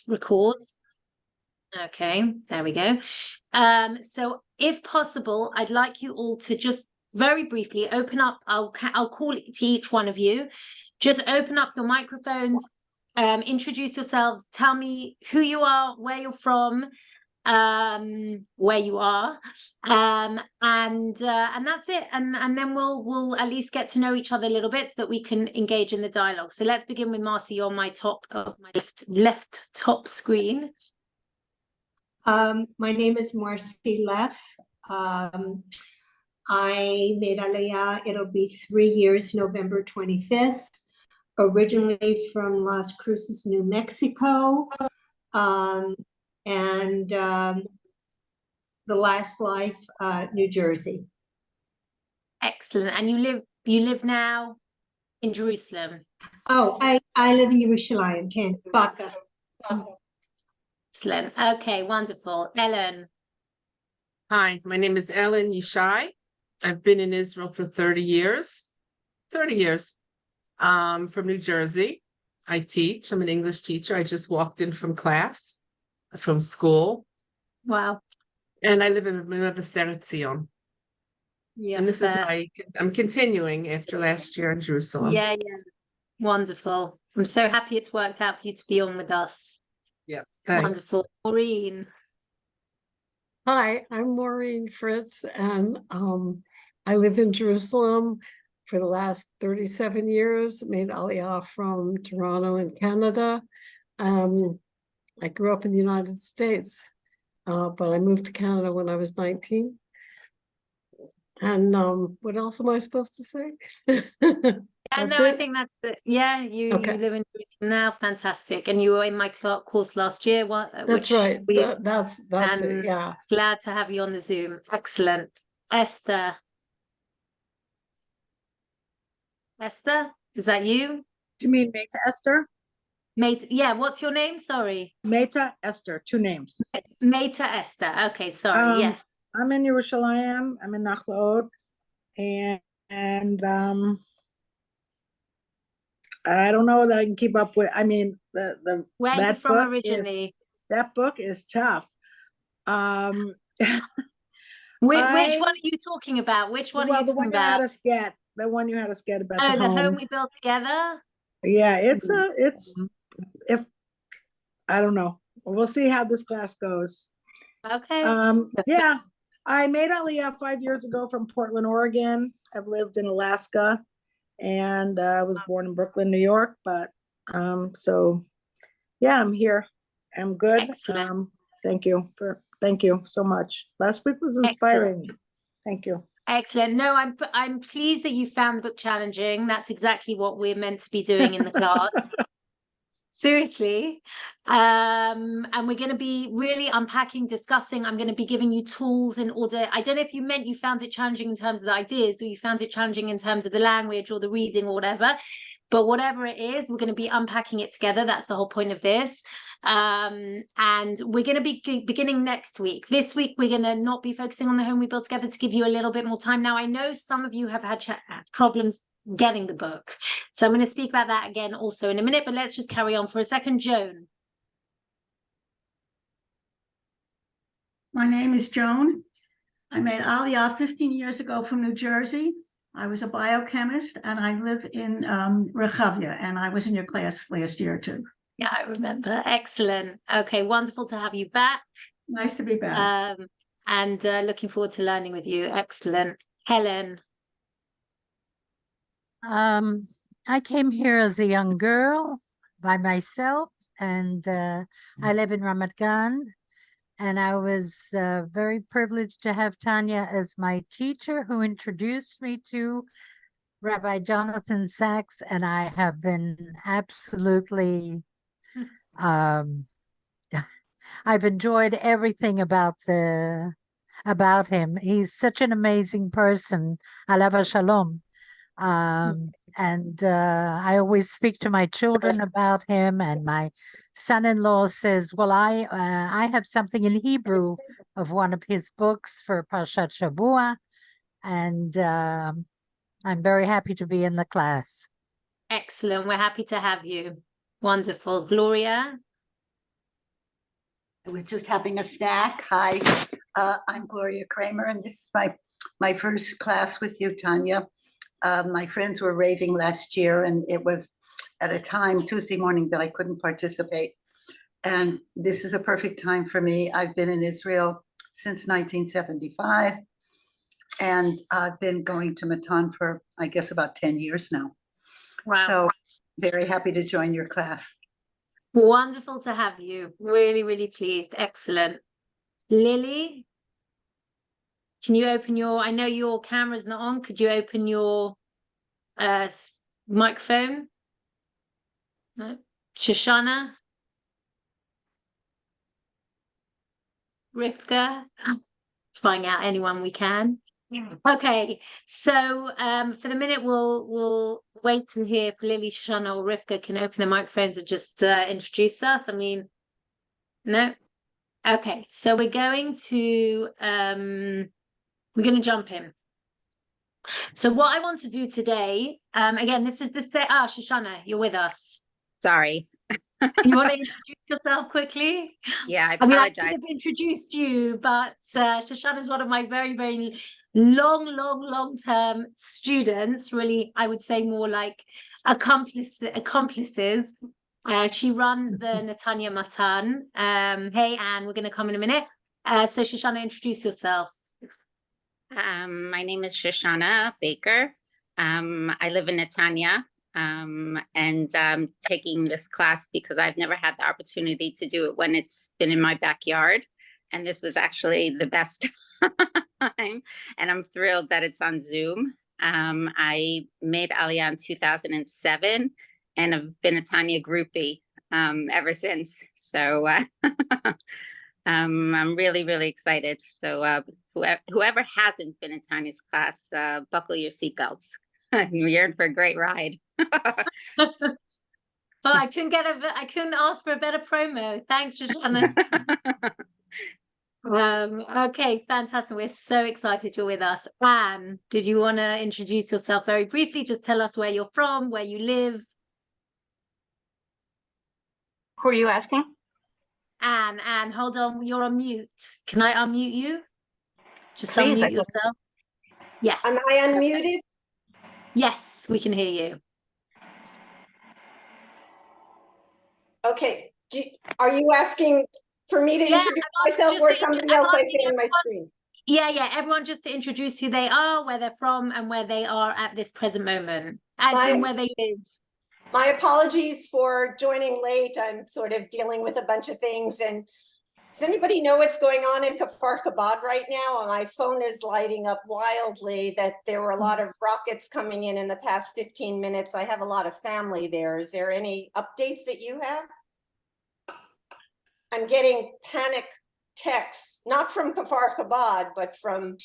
records. Okay, there we go. So if possible, I'd like you all to just very briefly open up. I'll call it to each one of you. Just open up your microphones, introduce yourselves, tell me who you are, where you're from, where you are, and that's it. And then we'll at least get to know each other a little bit so that we can engage in the dialogue. So let's begin with Marcy on my top of my left top screen. My name is Marcy Leff. I made Aliyah, it'll be 3 years, November 25th, originally from Las Cruces, New Mexico, and the last life, New Jersey. Excellent. And you live now in Jerusalem? Oh, I live in Yerushalayim, Baka. Excellent. Okay, wonderful. Ellen. Hi, my name is Ellen Yishai. I've been in Israel for 30 years. 30 years. From New Jersey. I teach. I'm an English teacher. I just walked in from class, from school. Wow. And I live in Mevaseret Zion. Yeah. And this is I'm continuing after last year in Jerusalem. Yeah. Wonderful. I'm so happy it's worked out for you to be on with us. Yeah, thanks. Wonderful. Maureen. Hi, I'm Maureen Fritz, and I live in Jerusalem for the last 37 years, made Aliyah from Toronto in Canada. I grew up in the United States, but I moved to Canada when I was 19. And what else am I supposed to say? I think that's it. Yeah, you live in Jerusalem now. Fantastic. And you were in my course last year. That's right. That's it. Yeah. Glad to have you on the Zoom. Excellent. Esther. Esther, is that you? Do you mean Meta Esther? Yeah, what's your name? Sorry. Meta Esther, 2 names. Meta Esther. Okay, sorry. Yes. I'm in Yerushalayim. I'm in Nachlaot. And I don't know that I can keep up with. I mean, where are you from originally? That book is tough. Which one are you talking about? Which one are you talking about? The one you had us get about the home we built together. Yeah, it's if I don't know. We'll see how this class goes. Okay. Yeah, I made Aliyah 5 years ago from Portland, Oregon. I've lived in Alaska, and I was born in Brooklyn, New York. But so yeah, I'm here. I'm good. Excellent. Thank you so much. Last week was inspiring. Excellent. Thank you. Excellent. No, I'm pleased that you found the book challenging. That's exactly what we're meant to be doing in the class. Seriously. And we're going to be really unpacking, discussing. I'm going to be giving you tools in order. I don't know if you meant you found it challenging in terms of the ideas, or you found it challenging in terms of the language or the reading or whatever. But whatever it is, we're going to be unpacking it together. That's the whole point of this. And we're going to be beginning next week. This week, we're going to not be focusing on the home we built together to give you a little bit more time. Now, I know some of you have had problems getting the book. So I'm going to speak about that again also in a minute, but let's just carry on for a second. Joan. My name is Joan. I made Aliyah 15 years ago from New Jersey. I was a biochemist, and I live in Rehavia, and I was in your class last year too. Yeah, I remember. Excellent. Okay, wonderful to have you back. Nice to be back. And looking forward to learning with you. Excellent. Helen. I came here as a young girl by myself, and I live in Ramat Gan. And I was very privileged to have Tanya as my teacher, who introduced me to Rabbi Jonathan Sacks, and I have been absolutely, I've enjoyed everything about him. He's such an amazing person. Alav Shalom. And I always speak to my children about him, and my son-in-law says, well, I have something in Hebrew of one of his books for Parshat Shavua, and I'm very happy to be in the class. Excellent. We're happy to have you. Wonderful. Gloria? was just having a snack. Hi, I'm Gloria Kramer, and this is my first class with you, Tanya. My friends were raving last year, and it was at a time, Tuesday morning, that I couldn't participate. And this is a perfect time for me. I've been in Israel since 1975, and I've been going to Matan for, I guess, about 10 years now. Wow. So very happy to join your class. Wonderful to have you. Really, really pleased. Excellent. Lily, can you open your, I know your camera's not on. Could you open your microphone? No. Shoshana? Rivka? Trying out anyone we can. Okay, so for the minute we'll wait to hear if Lily, Shoshana, or Rivka can open their microphones and just introduce us. I mean, no. Okay, so we're going to jump in. So what I want to do today, again, this is the set. Shoshana, you're with us. Sorry. You want to introduce yourself quickly? Yeah, I I mean, I apologize. could have introduced you, but Shoshana is one of my very, very long-term students. Really, I would say more like accomplices. She runs the Netanya Matan. Hey, Anne, we're going to come in a minute. So Shoshana, introduce yourself. My name is Shoshana Baker. I live in Netanya, and I'm taking this class because I've never had the opportunity to do it when it's been in my backyard. And this was actually the best time. And I'm thrilled that it's on Zoom. I made Aliyah in 2007, and I've been a Tanya groupie ever since. So I'm really, really excited. So whoever hasn't been in Tanya's class, buckle your seatbelts. You're in for a great ride. Oh, I couldn't ask for a better promo. Thanks, Shoshana. Okay, fantastic. We're so excited you're with us. Anne, did you want to introduce yourself very briefly? Just tell us where you're from, where you live. Who are you asking? Anne, hold on, you're on mute. Can I unmute you? Just Please, unmute yourself. Yeah. Am I unmuted? Yes, we can hear you. Okay. Are you asking for me to introduce myself or somebody else I see on my screen? Yeah. Everyone just to introduce who they are, where they're from, and where they are at this present moment, as in where they live. My apologies for joining late. I'm sort of dealing with a bunch of things. And does anybody know what's going on in Kfar Chabad right now? My phone is lighting up wildly that there were a lot of rockets coming in the past 15 minutes. I have a lot of family there. Is there any updates that you have? I'm getting panic texts, not from Kfar Chabad, but from,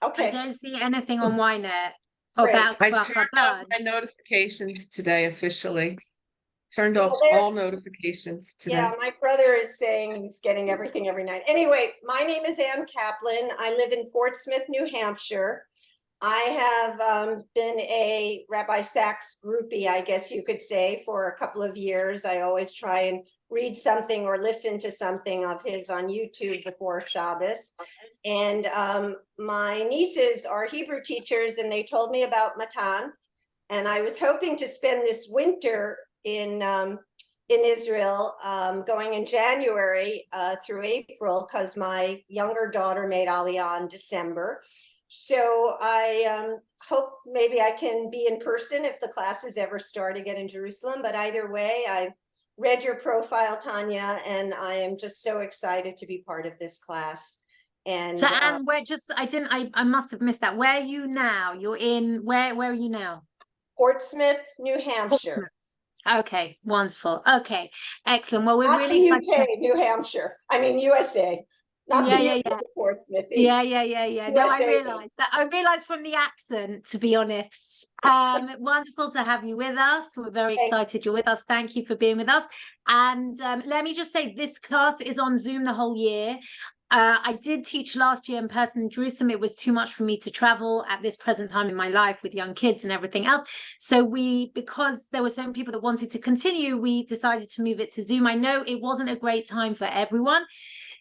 okay. I don't see anything on Ynet Great. about I Kfar turned off Chabad. my notifications today officially. Turned off all notifications today. Yeah, my brother is saying he's getting everything every night. Anyway, my name is Ann Kaplan. I live in Fort Smith, New Hampshire. I have been a Rabbi Sacks groupie, I guess you could say, for a couple of years. I always try and read something or listen to something of his on YouTube before Shabbos. And my nieces are Hebrew teachers, and they told me about Matan. And I was hoping to spend this winter in Israel, going in January through April, because my younger daughter made Aliyah in December. So I hope maybe I can be in person if the classes ever start again in Jerusalem. But either way, I read your profile, Tanya, and I am just so excited to be part of this class. And so Anne, I must have missed that. Where are you now? You're in where are you now? Fort Smith, New Hampshire. Portsmouth. Okay, wonderful. Okay, excellent. Well, we're Not really the excited. UK, New Hampshire. I mean USA. Not the UK, Portsmouth. Yeah. No, I realized from the accent, to be honest. Wonderful to have you with us. We're very excited you're with us. Thank you for being with us. And let me just say, this class is on Zoom the whole year. I did teach last year in person in Jerusalem. It was too much for me to travel at this present time in my life with young kids and everything else. So because there were so many people that wanted to continue, we decided to move it to Zoom. I know it wasn't a great time for everyone.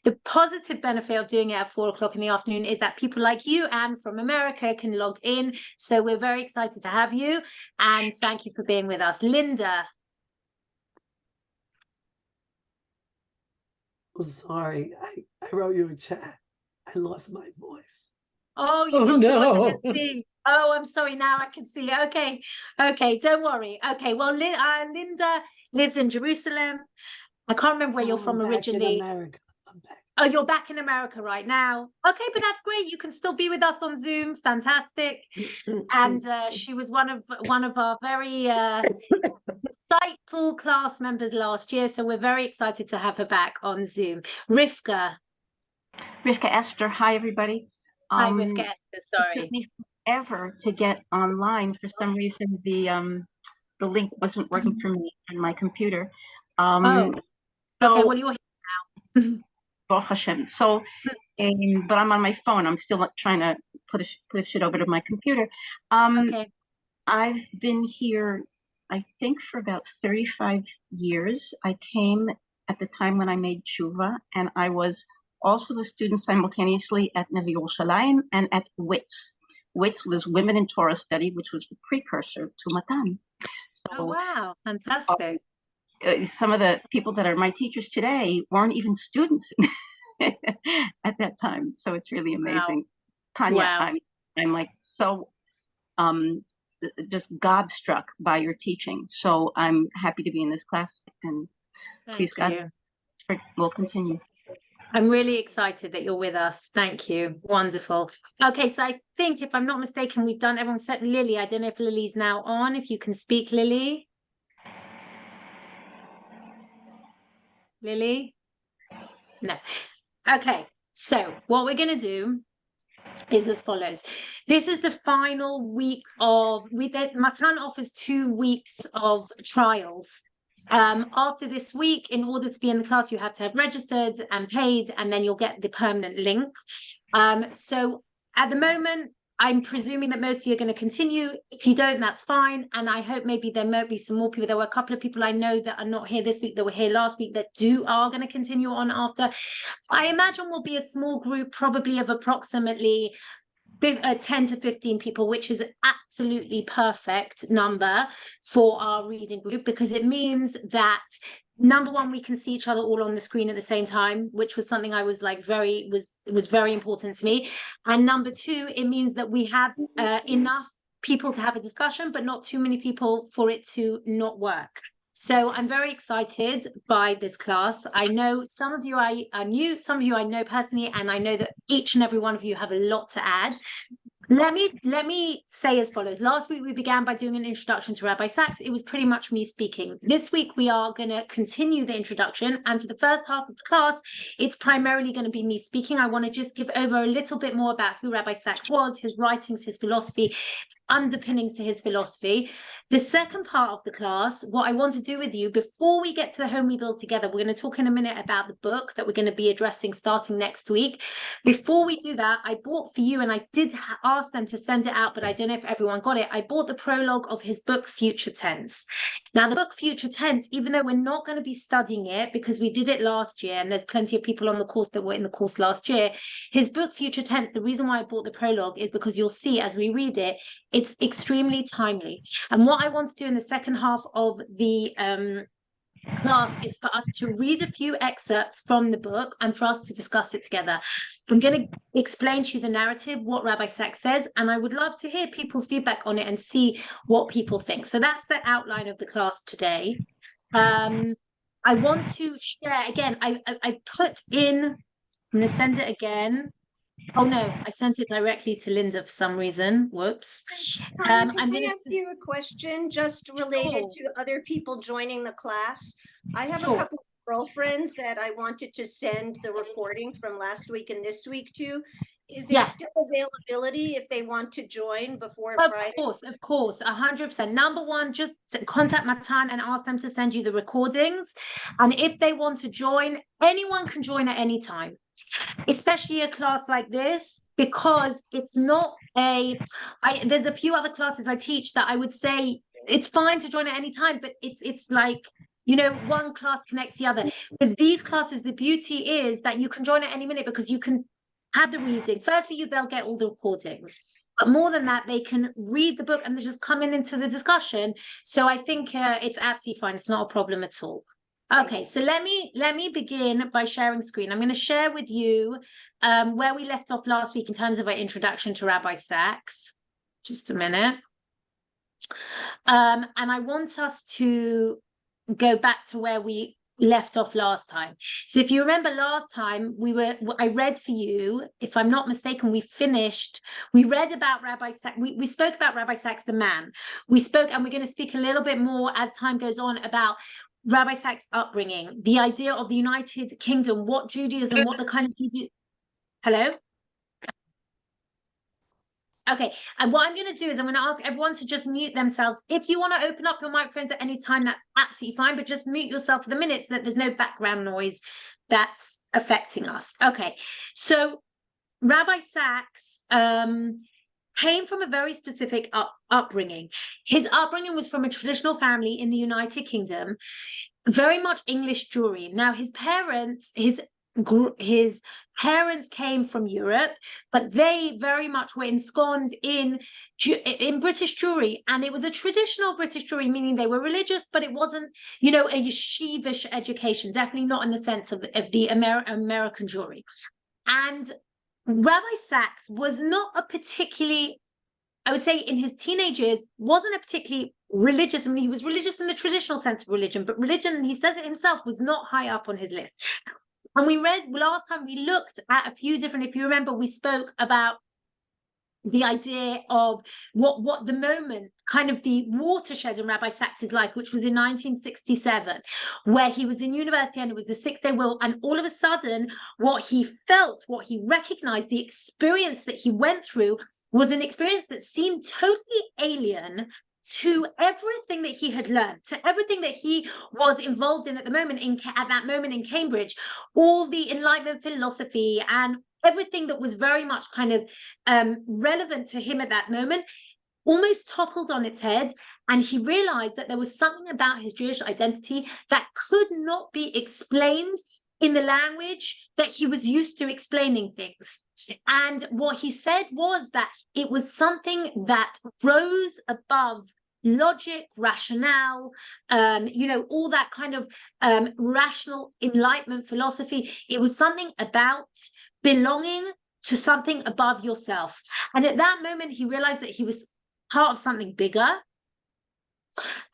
The positive benefit of doing it at 4:00 in the afternoon is that people like you, Anne, from America, can log in. So we're very excited to have you. And thank you for being with us. Linda. I'm sorry. I wrote you a chat. I lost my voice. Oh, you lost your voice. I can see. Oh, I'm sorry. Now I can see. Okay. Okay. Don't worry. Okay. Well, Linda lives in Jerusalem. I can't remember where you're from originally. Back in America. I'm back. Oh, you're back in America right now. Okay, but that's great. You can still be with us on Zoom. Fantastic. And she was one of our very insightful class members last year. So we're very excited to have her back on Zoom. Rivka. Rivka Esther. Hi, everybody. Hi, Rivka Esther. Sorry. It took me forever to get online. For some reason, the link wasn't working for me on my computer. Okay, well, you're here now. Baruch Hashem. So, but I'm on my phone. I'm still trying to push it over to my computer. Okay. I've been here, I think, for about 35 years. I came at the time when I made tshuva, and I was also a student simultaneously at Nevi Yerushalayim and at WITS. WITS was Women in Torah Study, which was the precursor to Matan. So, oh, wow. Fantastic. Some of the people that are my teachers today weren't even students at that time. So it's really amazing. Wow. Tanya, wow. I'm like so just gobstruck by your teaching. So I'm happy to be in this class, and please God, we'll continue. I'm really excited that you're with us. Thank you. Wonderful. Okay, so I think, if I'm not mistaken, we've done everyone except Lily. I don't know if Lily's now on. If you can speak, Lily. Lily? No. Okay, so what we're going to do is as follows. This is the final week of, Matan offers 2 weeks of trials. After this week, in order to be in the class, you have to have registered and paid, and then you'll get the permanent link. So at the moment, I'm presuming that most of you are going to continue. If you don't, that's fine. And I hope maybe there might be some more people. There were a couple of people I know that are not here this week, that were here last week, that are going to continue on after. I imagine we'll be a small group, probably of approximately 10 to 15 people, which is an absolutely perfect number for our reading group, because it means that, number one, we can see each other all on the screen at the same time, which was something I was like was very important to me. And number two, it means that we have enough people to have a discussion, but not too many people for it to not work. So I'm very excited by this class. I know some of you I knew, some of you I know personally, and I know that each and every one of you have a lot to add. Let me say as follows. Last week, we began by doing an introduction to Rabbi Sacks. It was pretty much me speaking. This week, we are going to continue the introduction. And for the first half of the class, it's primarily going to be me speaking. I want to just give over a little bit more about who Rabbi Sacks was, his writings, his philosophy, underpinnings to his philosophy. The second part of the class, what I want to do with you, before we get to the home we build together, we're going to talk in a minute about the book that we're going to be addressing starting next week. Before we do that, I bought for you, and I did ask them to send it out, but I don't know if everyone got it. I bought the prologue of his book, Future Tense. Now, the book Future Tense, even though we're not going to be studying it because we did it last year, and there's plenty of people on the course that were in the course last year, his book, Future Tense, the reason why I bought the prologue is because you'll see as we read it, it's extremely timely. And what I want to do in the second half of the class is for us to read a few excerpts from the book and for us to discuss it together. I'm going to explain to you the narrative, what Rabbi Sacks says, and I would love to hear people's feedback on it and see what people think. So that's the outline of the class today. I want to share, again, I put in, I'm going to send it again. Oh no, I sent it directly to Linda for some reason. Whoops. I'm going to ask you a question just related to other people joining the class. I have a couple of girlfriends that I wanted to send the recording from last week and this week to. Is there still availability if they want to join before Friday? Of course, 100%. Number one, just contact Matan and ask them to send you the recordings. And if they want to join, anyone can join at any time. especially a class like this, because it's not there's a few other classes I teach that I would say it's fine to join at any time, but it's like, you know, one class connects the other. But these classes, the beauty is that you can join at any minute because you can have the reading. Firstly, they'll get all the recordings, but more than that, they can read the book and they just come into the discussion. So I think it's absolutely fine. It's not a problem at all. Okay, so let me begin by sharing screen. I'm going to share with you where we left off last week in terms of our introduction to Rabbi Sacks. Just a minute. And I want us to go back to where we left off last time. So if you remember last time, I read for you, if I'm not mistaken, we read about Rabbi Sacks, we spoke about Rabbi Sacks the man. We spoke, and we're going to speak a little bit more as time goes on about Rabbi Sacks' upbringing, the idea of the United Kingdom, what Judaism, what the kind of Judaism. Hello? Okay, and what I'm going to do is I'm going to ask everyone to just mute themselves. If you want to open up your microphones at any time, that's absolutely fine, but just mute yourself for the minute so that there's no background noise that's affecting us. Okay, so Rabbi Sacks came from a very specific upbringing. His upbringing was from a traditional family in the United Kingdom, very much English Jewry. Now, his parents came from Europe, but they very much were ensconced in British Jewry, and it was a traditional British Jewry, meaning they were religious, but it wasn't, you know, a yeshivish education, definitely not in the sense of the American Jewry. And Rabbi Sacks was not a particularly, I would say in his teenage years, wasn't a particularly religious. I mean, he was religious in the traditional sense of religion, but religion, he says it himself, was not high up on his list. And we read, last time we looked at a few different, if you remember, we spoke about the idea of what the moment, kind of the watershed in Rabbi Sacks's life, which was in 1967, where he was in university and it was the Six-Day Will, and all of a sudden, what he felt, what he recognized, the experience that he went through was an experience that seemed totally alien to everything that he had learned, to everything that he was involved in at that moment in Cambridge, all the Enlightenment philosophy and everything that was very much kind of relevant to him at that moment, almost toppled on its head. And he realized that there was something about his Jewish identity that could not be explained in the language that he was used to explaining things. And what he said was that it was something that rose above logic, rationale, you know, all that kind of rational Enlightenment philosophy. It was something about belonging to something above yourself. And at that moment, he realized that he was part of something bigger.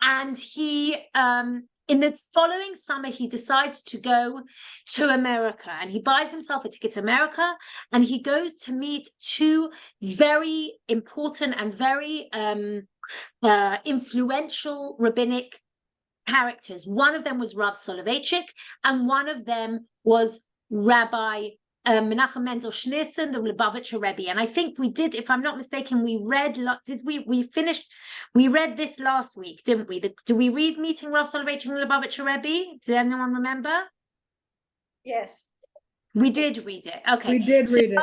And he, in the following summer, he decides to go to America, and he buys himself a ticket to America, and he goes to meet two very important and very influential rabbinic characters. One of them was Rav Soloveitchik, and one of them was Rabbi Menachem Mendel Schneerson, the Lubavitcher Rebbe. And I think we did, if I'm not mistaken, we read this last week, didn't we? Do we read Meeting Rav Soloveitchik and the Lubavitcher Rebbe? Does anyone remember? Yes. We did read it. Okay. We did read it.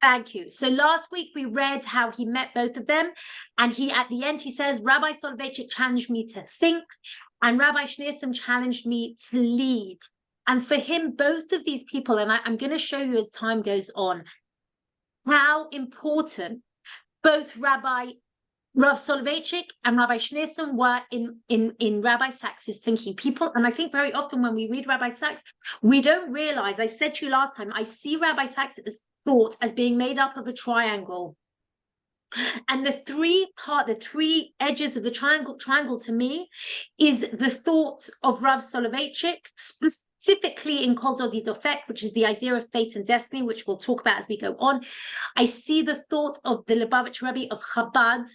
Thank you. So last week we read how he met both of them, and at the end he says, Rabbi Soloveitchik challenged me to think, and Rabbi Schneerson challenged me to lead. And for him, both of these people, and I'm going to show you as time goes on, how important both Rav Soloveitchik and Rabbi Schneerson were in Rabbi Sacks's thinking. People, and I think very often when we read Rabbi Sacks, we don't realize, I said to you last time, I see Rabbi Sacks' thought as being made up of a triangle. And the three edges of the triangle to me is the thought of Rav Soloveitchik, specifically in Kol Dodi Dofek, which is the idea of fate and destiny, which we'll talk about as we go on. I see the thought of the Lubavitcher Rebbe of Chabad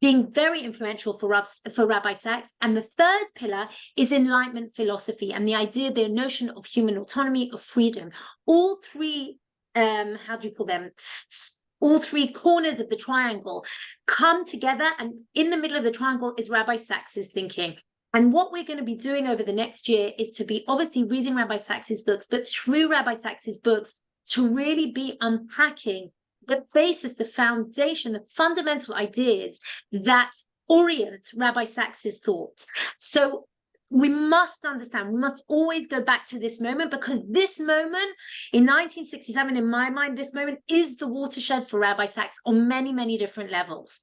being very influential for Rabbi Sacks. And the third pillar is Enlightenment philosophy and the idea, the notion of human autonomy, of freedom. All three, how do you call them? All three corners of the triangle come together, and in the middle of the triangle is Rabbi Sacks's thinking. And what we're going to be doing over the next year is to be obviously reading Rabbi Sacks's books, but through Rabbi Sacks's books, to really be unpacking the basis, the foundation, the fundamental ideas that orient Rabbi Sacks's thought. So we must understand, we must always go back to this moment, because this moment in 1967, in my mind, this moment is the watershed for Rabbi Sacks on many, many different levels.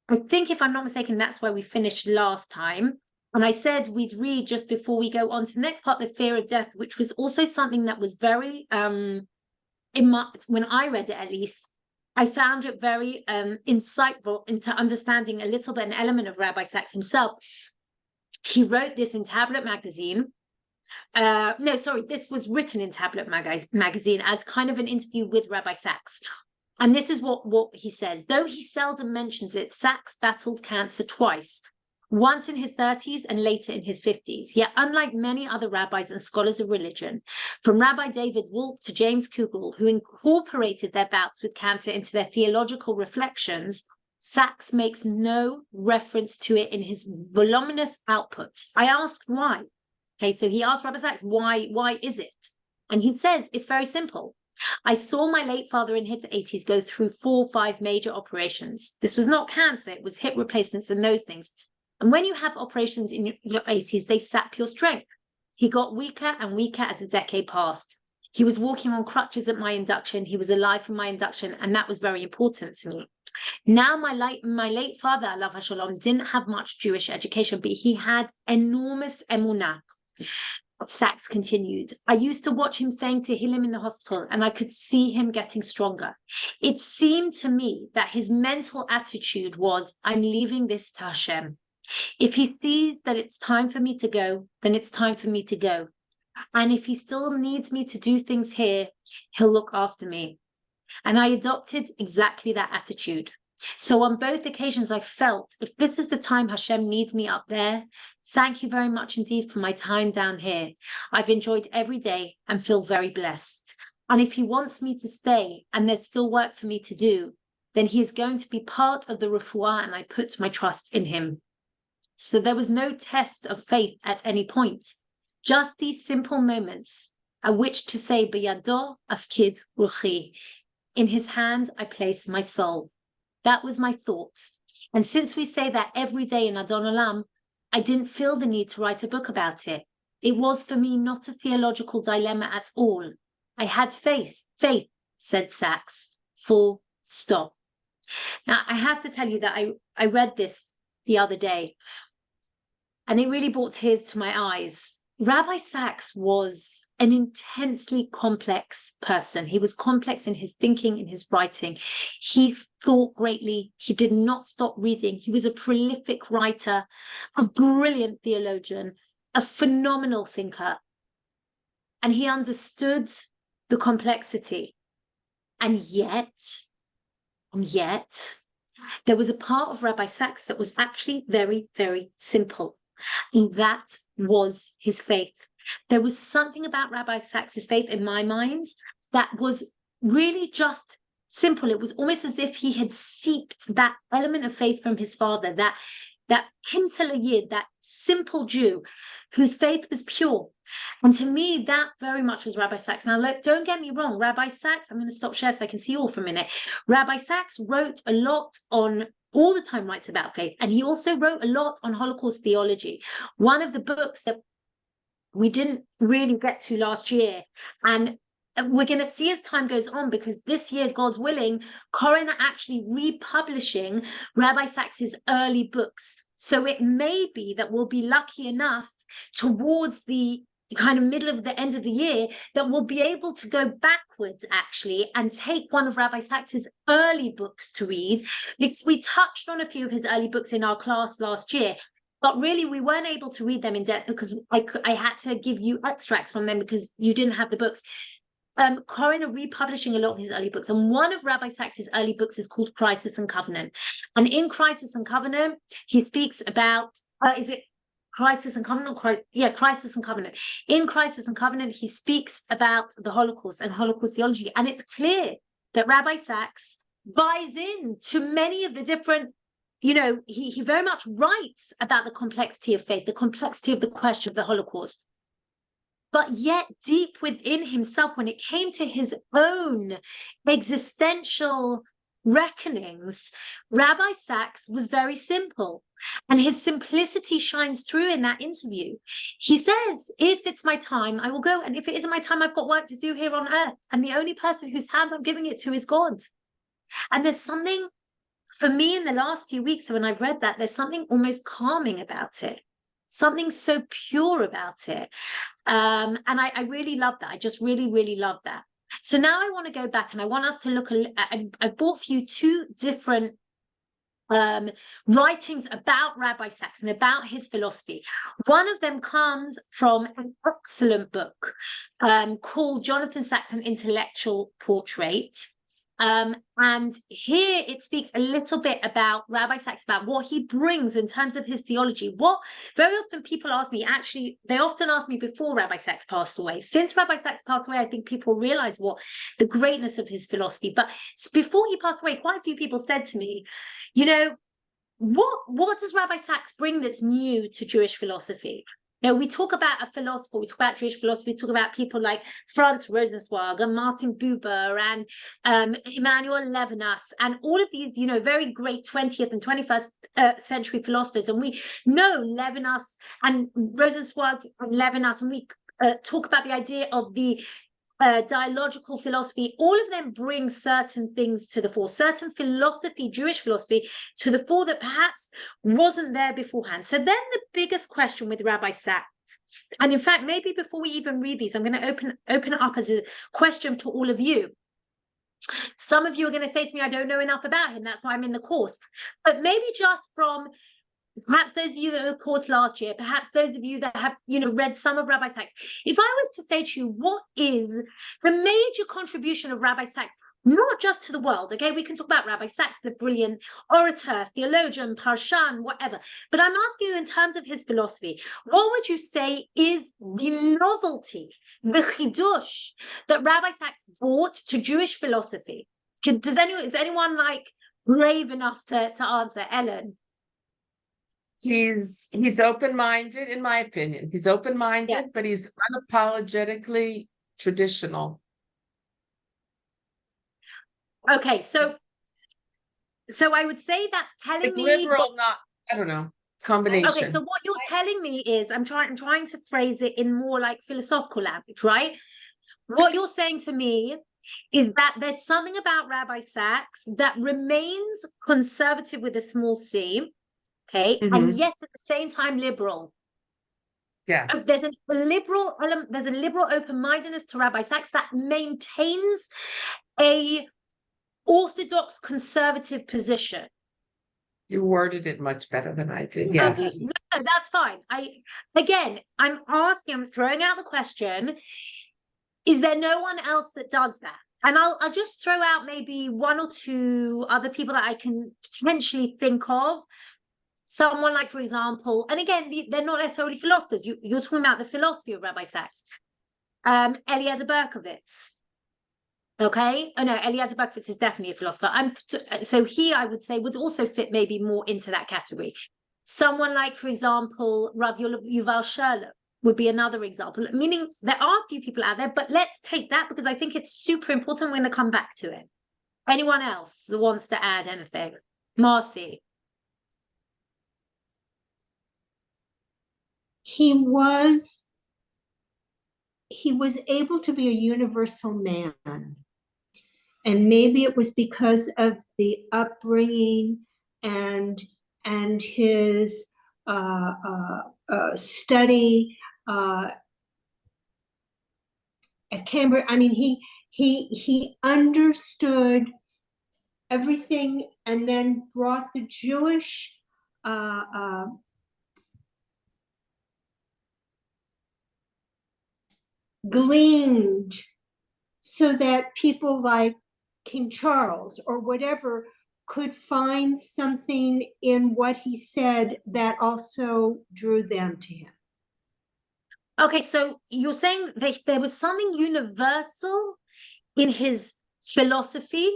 I think, if I'm not mistaken, that's where we finished last time. And I said we'd read just before we go on to the next part, the fear of death, which was also something that was very, when I read it at least, I found it very insightful into understanding a little bit, an element of Rabbi Sacks himself. He wrote this in Tablet magazine. This was written in Tablet magazine as kind of an interview with Rabbi Sacks. And this is what he says. Though he seldom mentions it, Sacks battled cancer twice, once in his 30s and later in his 50s. Yet, unlike many other rabbis and scholars of religion, from Rabbi David Wolpe to James Kugel, who incorporated their bouts with cancer into their theological reflections, Sacks makes no reference to it in his voluminous output. I asked why. Okay, so he asked Rabbi Sacks, why is it? And he says, it's very simple. I saw my late father in his 80s go through 4 or 5 major operations. This was not cancer, it was hip replacements and those things. And when you have operations in your 80s, they sap your strength. He got weaker and weaker as the decade passed. He was walking on crutches at my induction. He was alive for my induction, and that was very important to me. Now, my late father, alav hashalom, didn't have much Jewish education, but he had enormous emunah. Sacks continued, I used to watch him saying Tehillim in the hospital, and I could see him getting stronger. It seemed to me that his mental attitude was, I'm leaving this to Hashem. If he sees that it's time for me to go, then it's time for me to go. And if he still needs me to do things here, he'll look after me. And I adopted exactly that attitude. So on both occasions, I felt, if this is the time Hashem needs me up there, thank you very much indeed for my time down here. I've enjoyed every day and feel very blessed. And if he wants me to stay and there's still work for me to do, then he is going to be part of the refuah, and I put my trust in him. So there was no test of faith at any point, just these simple moments at which to say, B'yado afkid ruchi, in his hand I place my soul. That was my thought. And since we say that every day in Adon Olam, I didn't feel the need to write a book about it. It was for me not a theological dilemma at all. I had faith, said Sacks, full stop. Now, I have to tell you that I read this the other day, and it really brought tears to my eyes. Rabbi Sacks was an intensely complex person. He was complex in his thinking, in his writing. He thought greatly. He did not stop reading. He was a prolific writer, a brilliant theologian, a phenomenal thinker. And he understood the complexity. And yet, there was a part of Rabbi Sacks that was actually very, very simple. And that was his faith. There was something about Rabbi Sacks's faith in my mind that was really just simple. It was almost as if he had seeped that element of faith from his father, that Pintel Yid, that simple Jew whose faith was pure. And to me, that very much was Rabbi Sacks. Now, don't get me wrong, Rabbi Sacks, I'm going to stop share so I can see you all for a minute. Rabbi Sacks wrote a lot on, all the time writes about faith, and he also wrote a lot on Holocaust theology. One of the books that we didn't really get to last year, and we're going to see as time goes on, because this year, God willing, Koren are actually republishing Rabbi Sacks's early books. So it may be that we'll be lucky enough towards the kind of middle of the end of the year that we'll be able to go backwards actually and take one of Rabbi Sacks's early books to read, because we touched on a few of his early books in our class last year, but really we weren't able to read them in depth because I had to give you extracts from them because you didn't have the books. Koren are republishing a lot of his early books, and one of Rabbi Sacks's early books is called Crisis and Covenant. And in Crisis and Covenant, he speaks about, is it Crisis and Covenant? Crisis and Covenant. In Crisis and Covenant, he speaks about the Holocaust and Holocaust theology. And it's clear that Rabbi Sacks buys in to many of the different, he very much writes about the complexity of faith, the complexity of the question of the Holocaust. But yet deep within himself, when it came to his own existential reckonings, Rabbi Sacks was very simple. And his simplicity shines through in that interview. He says, if it's my time, I will go. And if it isn't my time, I've got work to do here on earth. And the only person whose hand I'm giving it to is God. And there's something, for me, in the last few weeks, when I've read that, there's something almost calming about it. Something so pure about it. And I really love that. I just really, really love that. So now I want to go back and I want us to look at, I've brought for you two different writings about Rabbi Sacks and about his philosophy. One of them comes from an excellent book called Jonathan Sacks, An Intellectual Portrait. And here it speaks a little bit about Rabbi Sacks, about what he brings in terms of his theology. What very often people ask me, actually, they often ask me before Rabbi Sacks passed away. Since Rabbi Sacks passed away, I think people realize what the greatness of his philosophy. But before he passed away, quite a few people said to me, you know, what does Rabbi Sacks bring that's new to Jewish philosophy? Now, we talk about a philosopher, we talk about Jewish philosophy, we talk about people like Franz Rosenzweig and Martin Buber and Emmanuel Levinas and all of these, you know, very great 20th and 21st century philosophers. And we know Levinas and Rosenzweig and Levinas, and we talk about the idea of the dialogical philosophy. All of them bring certain things to the fore, certain philosophy, Jewish philosophy, to the fore that perhaps wasn't there beforehand. So then the biggest question with Rabbi Sacks, and in fact, maybe before we even read these, I'm going to open it up as a question to all of you. Some of you are going to say to me, I don't know enough about him, that's why I'm in the course. But maybe just from perhaps those of you that were of course last year, perhaps those of you that have, you know, read some of Rabbi Sacks. If I was to say to you, what is the major contribution of Rabbi Sacks, not just to the world, okay? We can talk about Rabbi Sacks, the brilliant orator, theologian, parshan, whatever. But I'm asking you in terms of his philosophy, what would you say is the novelty, the chidush that Rabbi Sacks brought to Jewish philosophy? Is anyone like brave enough to answer? Ellen? He's open-minded, in my opinion. He's open-minded, Yeah. but he's unapologetically traditional. Okay, so I would say that's telling Like me liberal, not, I don't know, combination. okay, so what you're telling me is I'm trying to phrase it in more like philosophical language, right? What you're saying to me is that there's something about Rabbi Sacks that remains conservative with a small c, okay, and yet at the same time liberal. Yes. There's a liberal element, there's a liberal open-mindedness to Rabbi Sacks that maintains a orthodox conservative position. You worded it much better than I did. Yes. No, that's fine. I'm throwing out the question, is there no one else that does that? And I'll just throw out maybe one or two other people that I can potentially think of. Someone like, for example, and again, they're not necessarily philosophers. You're talking about the philosophy of Rabbi Sacks. Eliezer Berkovitz. Okay. Oh no, Eliezer Berkovitz is definitely a philosopher. So he, I would say, would also fit maybe more into that category. Someone like, for example, Rav Yuval Sherlock would be another example, meaning there are a few people out there, but let's take that because I think it's super important. We're going to come back to it. Anyone else that wants to add anything? Marcy? He was able to be a universal man. And maybe it was because of the upbringing and his study at Cambridge. I mean, he understood everything and then brought the Jewish gleaned so that people like King Charles or whatever could find something in what he said that also drew them to him. Okay, so you're saying that there was something universal in his philosophy,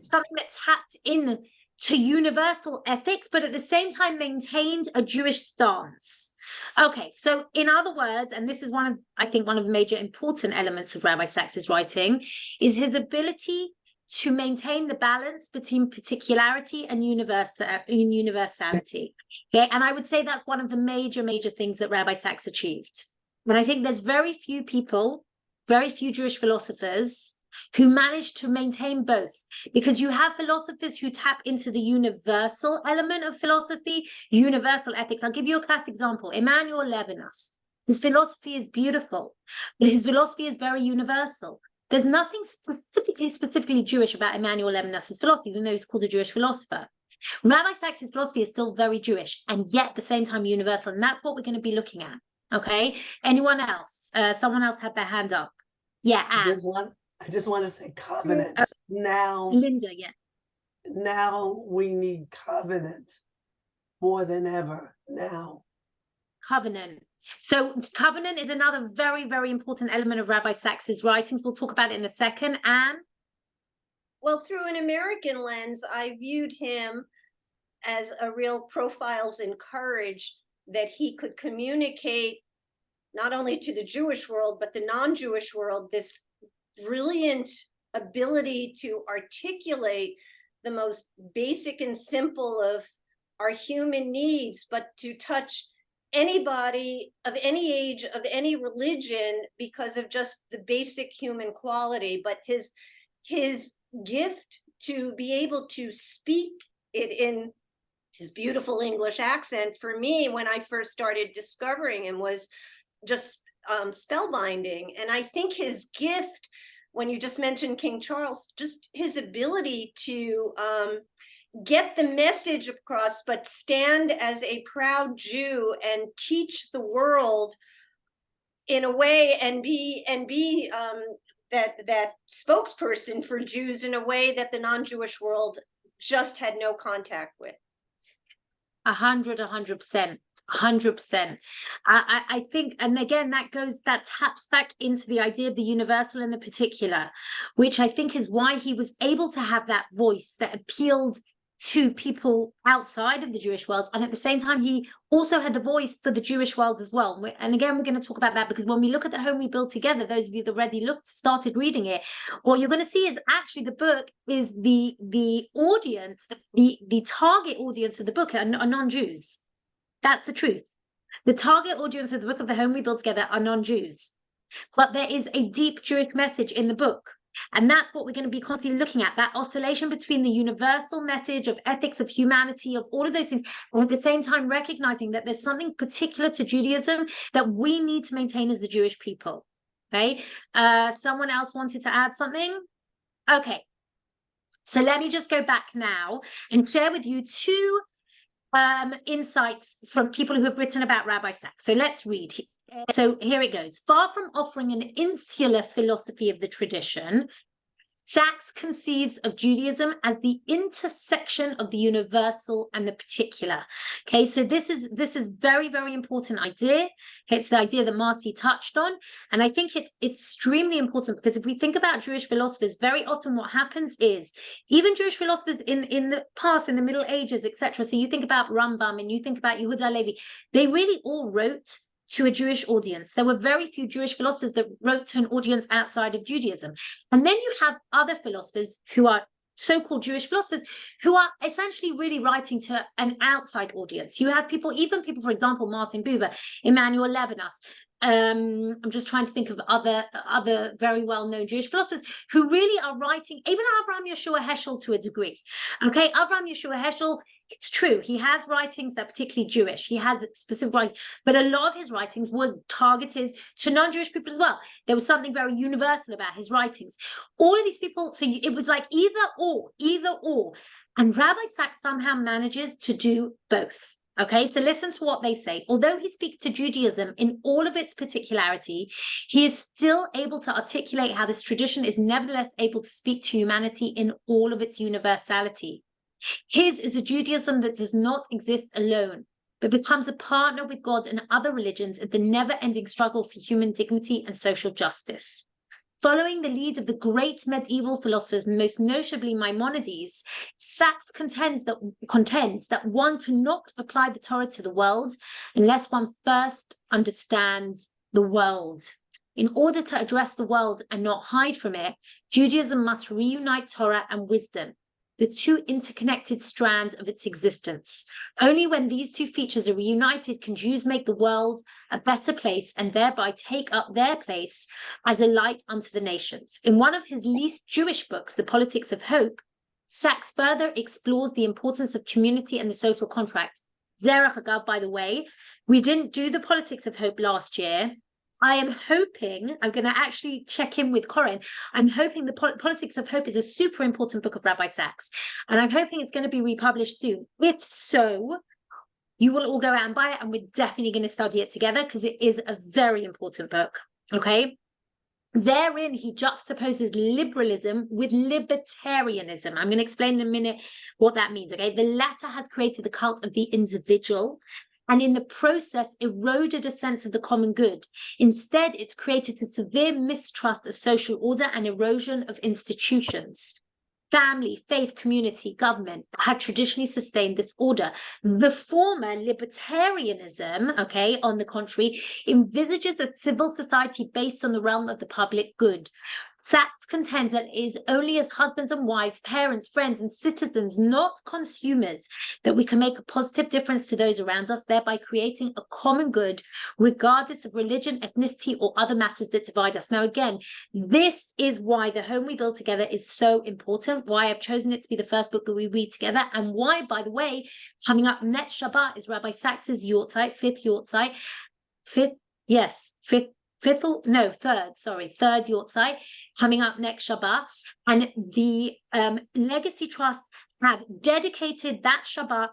something that tapped in to universal ethics, but at the same time maintained a Jewish stance. Okay, so in other words, and this is I think one of the major important elements of Rabbi Sacks's writing, is his ability to maintain the balance between particularity and universality. Okay, and I would say that's one of the major things that Rabbi Sacks achieved. And I think there's very few people, very few Jewish philosophers who manage to maintain both, because you have philosophers who tap into the universal element of philosophy, universal ethics. I'll give you a classic example. Emmanuel Levinas. His philosophy is beautiful, but his philosophy is very universal. There's nothing specifically Jewish about Emmanuel Levinas's philosophy, even though he's called a Jewish philosopher. Rabbi Sacks' philosophy is still very Jewish and yet at the same time universal, and that's what we're going to be looking at. Okay. Anyone else? Someone else had their hand up. Yeah, Anne. I just want to say covenant. Now, Linda, yeah. Now we need covenant more than ever now. Covenant. So covenant is another very important element of Rabbi Sacks's writings. We'll talk about it in a second. Anne? Well, through an American lens, I viewed him as a real profiles in courage, that he could communicate not only to the Jewish world, but the non-Jewish world, this brilliant ability to articulate the most basic and simple of our human needs, but to touch anybody of any age, of any religion, because of just the basic human quality. But his gift to be able to speak it in his beautiful English accent, for me, when I first started discovering him, was just spellbinding. And I think his gift, when you just mentioned King Charles, just his ability to get the message across, but stand as a proud Jew and teach the world in a way, and be that spokesperson for Jews in a way that the non-Jewish world just had no contact with. 100%. 100%. I think, and again, that taps back into the idea of the universal and the particular, which I think is why he was able to have that voice that appealed to people outside of the Jewish world. And at the same time, he also had the voice for the Jewish world as well. And again, we're going to talk about that, because when we look at The Home We Build Together, those of you that already started reading it, what you're going to see is actually the book is the audience, the target audience of the book are non-Jews. That's the truth. The target audience of the book of The Home We Build Together are non-Jews. But there is a deep Jewish message in the book. And that's what we're going to be constantly looking at, that oscillation between the universal message of ethics, of humanity, of all of those things, and at the same time recognizing that there's something particular to Judaism that we need to maintain as the Jewish people. Okay. Someone else wanted to add something? Okay. So let me just go back now and share with you two insights from people who have written about Rabbi Sacks. So let's read. So here it goes. Far from offering an insular philosophy of the tradition, Sacks conceives of Judaism as the intersection of the universal and the particular. Okay, so this is very important idea. It's the idea that Marcy touched on, and I think it's extremely important, because if we think about Jewish philosophers, very often what happens is, even Jewish philosophers in the past, in the Middle Ages, etc. So you think about Rambam and you think about Yehuda Levi, they really all wrote to a Jewish audience. There were very few Jewish philosophers that wrote to an audience outside of Judaism. And then you have other philosophers who are so-called Jewish philosophers who are essentially really writing to an outside audience. You have people, for example, Martin Buber, Emmanuel Levinas. I'm just trying to think of other very well-known Jewish philosophers who really are writing, even Avraham Yeshua Heschel to a degree. Okay, Avraham Yeshua Heschel, it's true, he has writings that are particularly Jewish. He has specific writings, but a lot of his writings were targeted to non-Jewish people as well. There was something very universal about his writings. All of these people, so it was like either or. And Rabbi Sacks somehow manages to do both. Okay, so listen to what they say. Although he speaks to Judaism in all of its particularity, he is still able to articulate how this tradition is nevertheless able to speak to humanity in all of its universality. His is a Judaism that does not exist alone, but becomes a partner with God and other religions in the never-ending struggle for human dignity and social justice. Following the lead of the great medieval philosophers, most notably Maimonides, Sacks contends that one cannot apply the Torah to the world unless one first understands the world. In order to address the world and not hide from it, Judaism must reunite Torah and wisdom, the two interconnected strands of its existence. Only when these two features are reunited can Jews make the world a better place and thereby take up their place as a light unto the nations. In one of his least Jewish books, The Politics of Hope, Sacks further explores the importance of community and the social contract. Zerach Agav, by the way, we didn't do The Politics of Hope last year. I am hoping, I'm going to actually check in with Corinne, I'm hoping The Politics of Hope is a super important book of Rabbi Sacks, and I'm hoping it's going to be republished soon. If so, you will all go out and buy it, and we're definitely going to study it together because it is a very important book, okay? Therein, he juxtaposes liberalism with libertarianism. I'm going to explain in a minute what that means, okay? The latter has created the cult of the individual, and in the process eroded a sense of the common good. Instead, it's created a severe mistrust of social order and erosion of institutions. Family, faith, community, government had traditionally sustained this order. The former, libertarianism, okay, on the contrary, envisages a civil society based on the realm of the public good. Sacks contends that it is only as husbands and wives, parents, friends, and citizens, not consumers, that we can make a positive difference to those around us, thereby creating a common good, regardless of religion, ethnicity, or other matters that divide us. Now, again, this is why the home we build together is so important, why I've chosen it to be the first book that we read together, and why, by the way, coming up next Shabbat is Rabbi Sacks's Yortzeit, third Yortzeit, coming up next Shabbat. And the Legacy Trust have dedicated that Shabbat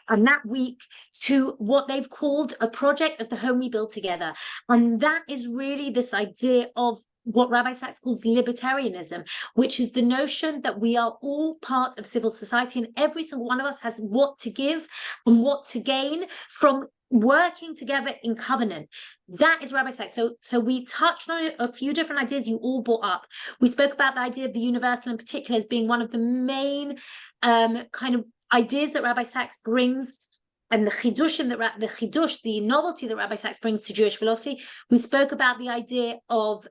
and that week to what they've called a project of the home we build together. And that is really this idea of what Rabbi Sacks calls libertarianism, which is the notion that we are all part of civil society and every single one of us has what to give and what to gain from working together in covenant. That is Rabbi Sacks. So we touched on a few different ideas you all brought up. We spoke about the idea of the universal in particular as being one of the main kind of ideas that Rabbi Sacks brings, and the chidush, the novelty that Rabbi Sacks brings to Jewish philosophy. We spoke about the idea of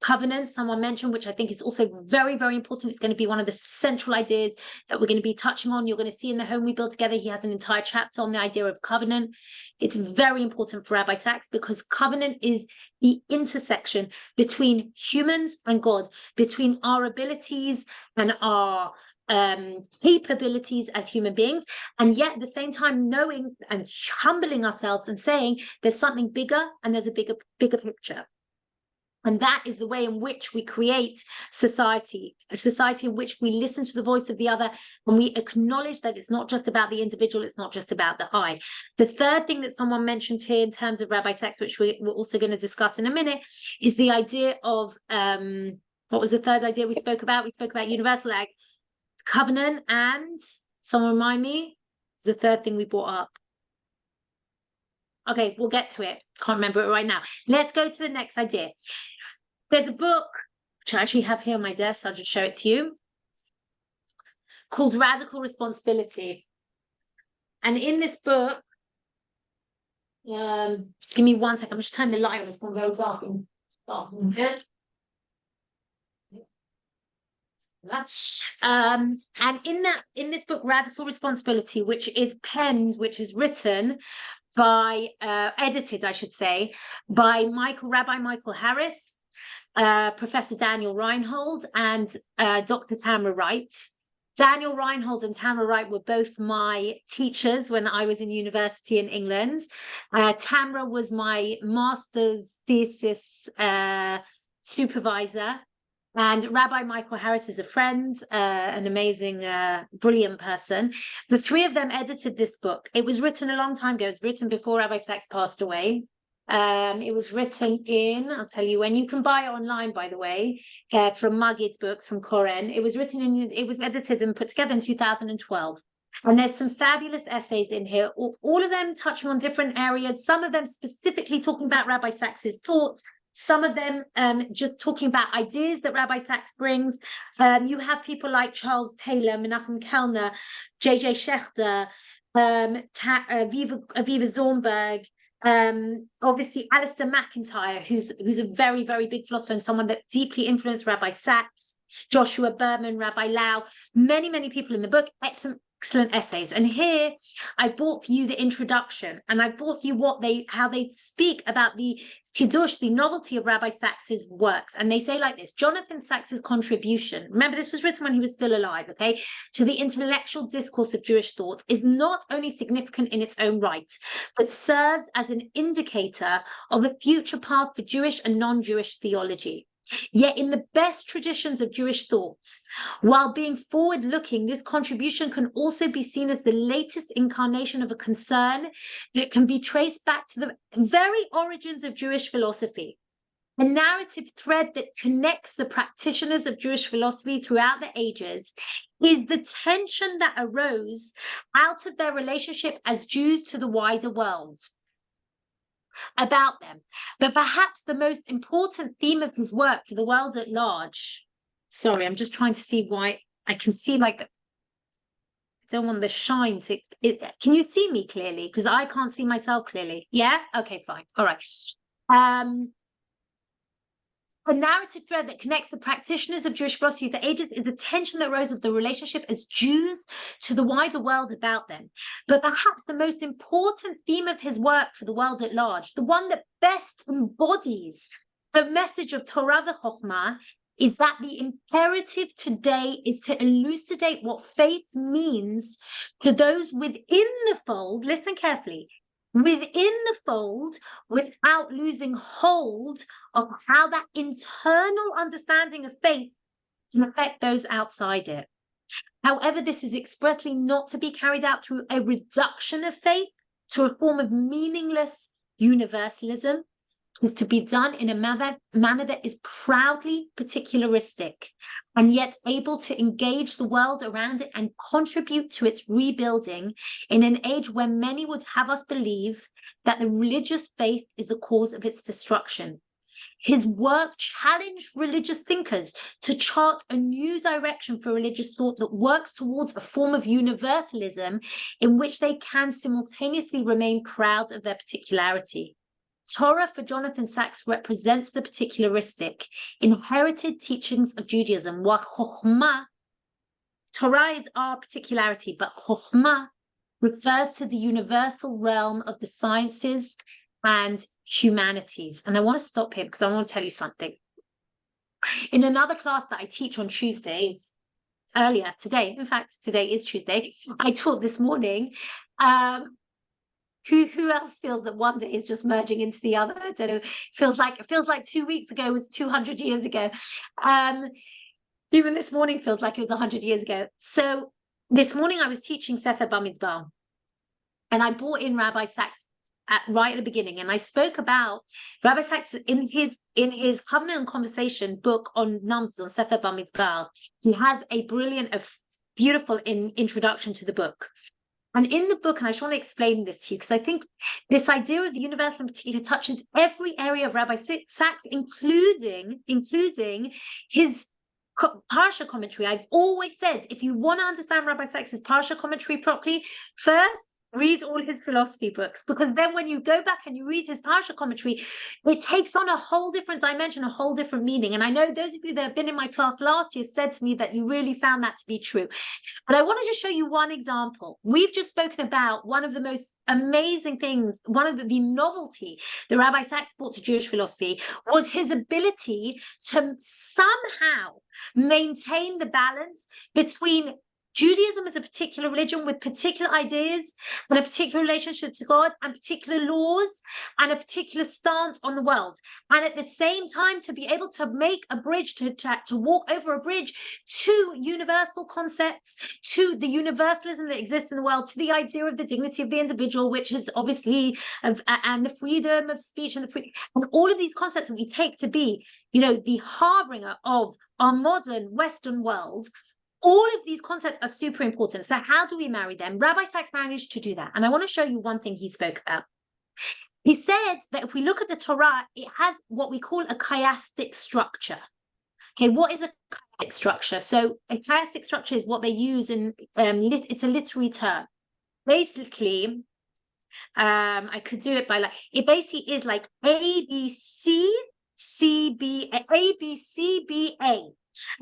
covenant, someone mentioned, which I think is also very, very important. It's going to be one of the central ideas that we're going to be touching on. You're going to see in the home we build together, he has an entire chapter on the idea of covenant. It's very important for Rabbi Sacks because covenant is the intersection between humans and God, between our abilities and our capabilities as human beings, and yet at the same time knowing and humbling ourselves and saying there's something bigger and there's a bigger picture. And that is the way in which we create society, a society in which we listen to the voice of the other and we acknowledge that it's not just about the individual, it's not just about the I. The third thing that someone mentioned here in terms of Rabbi Sacks, which we're also going to discuss in a minute, is the idea of, what was the third idea we spoke about? We spoke about universal covenant, and someone remind me, the third thing we brought up. Okay, we'll get to it. Can't remember it right now. Let's go to the next idea. There's a book, which I actually have here on my desk, so I'll just show it to you, called Radical Responsibility. And in this book, just give me 1 second, I'm just turning the light on, it's going to go dark and good. And in this book, Radical Responsibility, which is written by, edited, I should say, by Rabbi Michael Harris, Professor Daniel Reinhold, and Dr. Tanya White. Daniel Reinhold and Tanya White were both my teachers when I was in university in England. Tamra was my master's thesis supervisor. And Rabbi Michael Harris is a friend, an amazing, brilliant person. The three of them edited this book. It was written a long time ago. It was written before Rabbi Sacks passed away. It was written in, I'll tell you when, you can buy it online, by the way, from Maggid's books, from Corinne. It was edited and put together in 2012. And there's some fabulous essays in here, all of them touching on different areas, some of them specifically talking about Rabbi Sacks's thoughts, Some of them just talking about ideas that Rabbi Sacks brings. You have people like Charles Taylor, Menachem Kellner, J.J. Schechter, Aviva Zornberg, obviously Alistair McIntyre, who's a very, very big philosopher and someone that deeply influenced Rabbi Sacks, Joshua Berman, Rabbi Lau, many, many people in the book, excellent essays. And here I brought for you the introduction, and I brought for you how they speak about the Kiddush, the novelty of Rabbi Sacks's works. And they say like this: Jonathan Sacks's contribution, remember this was written when he was still alive, okay, to the intellectual discourse of Jewish thought is not only significant in its own right, but serves as an indicator of a future path for Jewish and non-Jewish theology. Yet in the best traditions of Jewish thought, while being forward-looking, this contribution can also be seen as the latest incarnation of a concern that can be traced back to the very origins of Jewish philosophy. A narrative thread that connects the practitioners of Jewish philosophy throughout the ages is the tension that arose out of their relationship as Jews to the wider world about them. But perhaps the most important theme of his work for the world at large, sorry, I'm just trying to see why I can see I don't want the shine to, can you see me clearly? Because I can't see myself clearly. Yeah? Okay, fine. All right. A narrative thread that connects the practitioners of Jewish philosophy of the ages is the tension that arose of the relationship as Jews to the wider world about them. But perhaps the most important theme of his work for the world at large, the one that best embodies the message of Torah v'Chokhmah, is that the imperative today is to elucidate what faith means to those within the fold, listen carefully, within the fold, without losing hold of how that internal understanding of faith can affect those outside it. However, this is expressly not to be carried out through a reduction of faith to a form of meaningless universalism. Is to be done in a manner that is proudly particularistic and yet able to engage the world around it and contribute to its rebuilding in an age where many would have us believe that the religious faith is the cause of its destruction. His work challenged religious thinkers to chart a new direction for religious thought that works towards a form of universalism in which they can simultaneously remain proud of their particularity. Torah for Jonathan Sacks represents the particularistic, inherited teachings of Judaism, while Chokhmah, Torah is our particularity, but Chokhmah refers to the universal realm of the sciences and humanities. And I want to stop here because I want to tell you something. In another class that I teach on Tuesdays, earlier today, in fact, today is Tuesday, I taught this morning, who else feels that one day is just merging into the other? I don't know. It feels like 2 weeks ago was 200 years ago. Even this morning feels like it was 100 years ago. So this morning I was teaching Sefer Bamidbar, and I brought in Rabbi Sacks right at the beginning, and I spoke about Rabbi Sacks in his Covenant and Conversation book on Numbers, on Sefer Bamidbar. He has a brilliant, beautiful introduction to the book. And in the book, and I just want to explain this to you, because I think this idea of the universal in particular touches every area of Rabbi Sacks, including his Parsha commentary. I've always said, if you want to understand Rabbi Sacks' Parsha commentary properly, first read all his philosophy books, because then when you go back and you read his Parsha commentary, it takes on a whole different dimension, a whole different meaning. And I know those of you that have been in my class last year said to me that you really found that to be true. But I want to just show you one example. We've just spoken about one of the most amazing things, one of the novelty that Rabbi Sacks brought to Jewish philosophy was his ability to somehow maintain the balance between Judaism as a particular religion with particular ideas and a particular relationship to God and particular laws and a particular stance on the world. And at the same time, to be able to make a bridge, to walk over a bridge to universal concepts, to the universalism that exists in the world, to the idea of the dignity of the individual, which is obviously, and the freedom of speech and all of these concepts that we take to be, the harbinger of our modern Western world. All of these concepts are super important. So how do we marry them? Rabbi Sacks managed to do that. And I want to show you one thing he spoke about. He said that if we look at the Torah, it has what we call a chiastic structure. Okay, what is a chiastic structure? So a chiastic structure is what they use in, it's a literary term. Basically, I could do it by like, it basically is like A, B, C, C, B, A, B, C, B, A.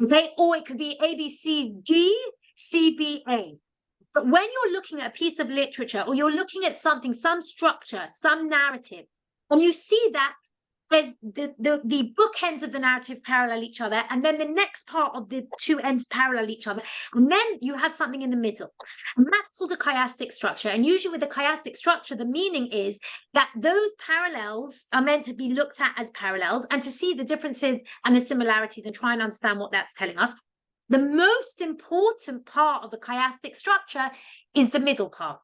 Okay, or it could be A, B, C, D, C, B, A. But when you're looking at a piece of literature or you're looking at something, some structure, some narrative, and you see that there's the bookends of the narrative parallel each other, and then the next part of the two ends parallel each other, and then you have something in the middle. And that's called a chiastic structure. And usually with a chiastic structure, the meaning is that those parallels are meant to be looked at as parallels and to see the differences and the similarities and try and understand what that's telling us. The most important part of the chiastic structure is the middle part,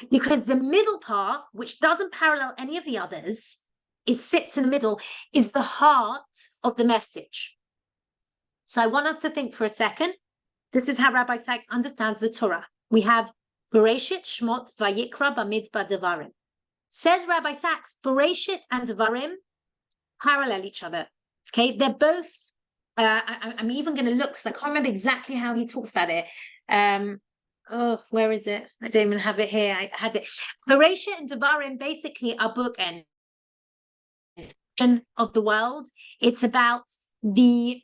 because the middle part, which doesn't parallel any of the others, it sits in the middle, is the heart of the message. So I want us to think for a second. This is how Rabbi Sacks understands the Torah. We have Bereshit, Shmot, Vayikra, Bamidbar, Devarim. Says Rabbi Sacks, Bereshit and Devarim parallel each other. Okay, they're both. I'm even going to look because I can't remember exactly how he talks about it. Oh, where is it? I don't even have it here. I had it. Bereshit and Devarim basically are bookends of the world. It's about the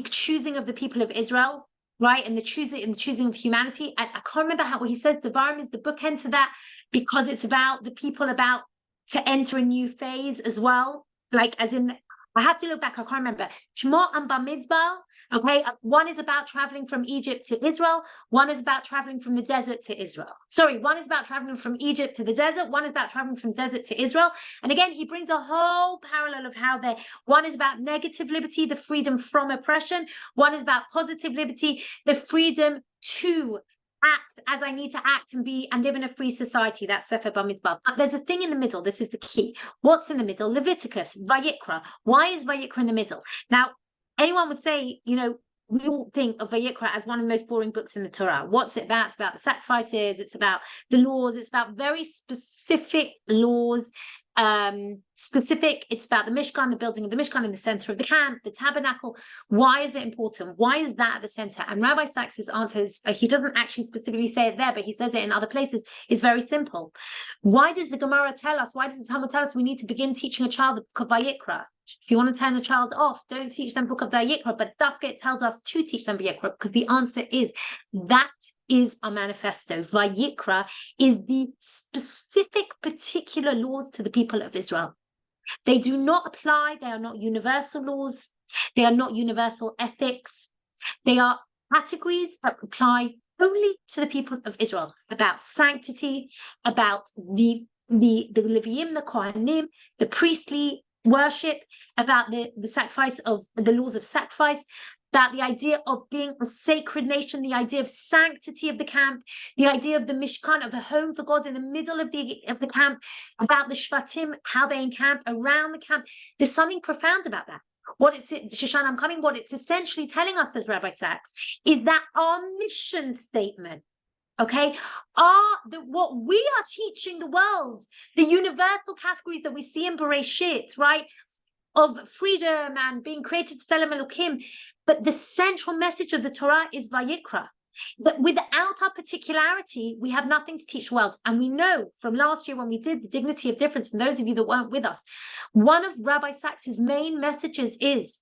choosing of the people of Israel, right? And the choosing of humanity. I can't remember what he says. Devarim is the bookend to that because it's about the people about to enter a new phase as well. Like as in, I have to look back. I can't remember. Shmot and Bamidbar. Okay, one is about traveling from Egypt to Israel. One is about traveling from the desert to Israel. Sorry, one is about traveling from Egypt to the desert. One is about traveling from the desert to Israel. And again, he brings a whole parallel of how one is about negative liberty, the freedom from oppression. One is about positive liberty, the freedom to act as I need to act and be and live in a free society. That's Sefer Bamidbar. But there's a thing in the middle. This is the key. What's in the middle? Leviticus, Vayikra. Why is Vayikra in the middle? Now, anyone would say, we all think of Vayikra as one of the most boring books in the Torah. What's it about? It's about the sacrifices. It's about the laws. It's about very specific laws. It's about the Mishkan, the building of the Mishkan in the center of the camp, the tabernacle. Why is it important? Why is that at the center? And Rabbi Sacks' answer is, he doesn't actually specifically say it there, but he says it in other places, is very simple. Why does the Gemara tell us, why does the Talmud tell us we need to begin teaching a child the book of Vayikra? If you want to turn a child off, don't teach them book of Vayikra, but Dafka tells us to teach them Vayikra, because the answer is, that is our manifesto. Vayikra is the specific particular laws to the people of Israel. They do not apply, they are not universal laws, they are not universal ethics. They are categories that apply only to the people of Israel, about sanctity, about the Leviim, the Kohanim, the priestly worship, about the sacrifice of the laws of sacrifice, about the idea of being a sacred nation, the idea of sanctity of the camp, the idea of the Mishkan, of a home for God in the middle of the camp, about the Shvatim, how they encamp around the camp. There's something profound about that. What it's essentially telling us, as Rabbi Sacks, is that our mission statement, okay, what we are teaching the world, the universal categories that we see in Bereshit, right, of freedom and being created to Tselem Elokim, but the central message of the Torah is Vayikra. That without our particularity, we have nothing to teach the world. And we know from last year when we did the dignity of difference, from those of you that weren't with us, one of Rabbi Sacks' main messages is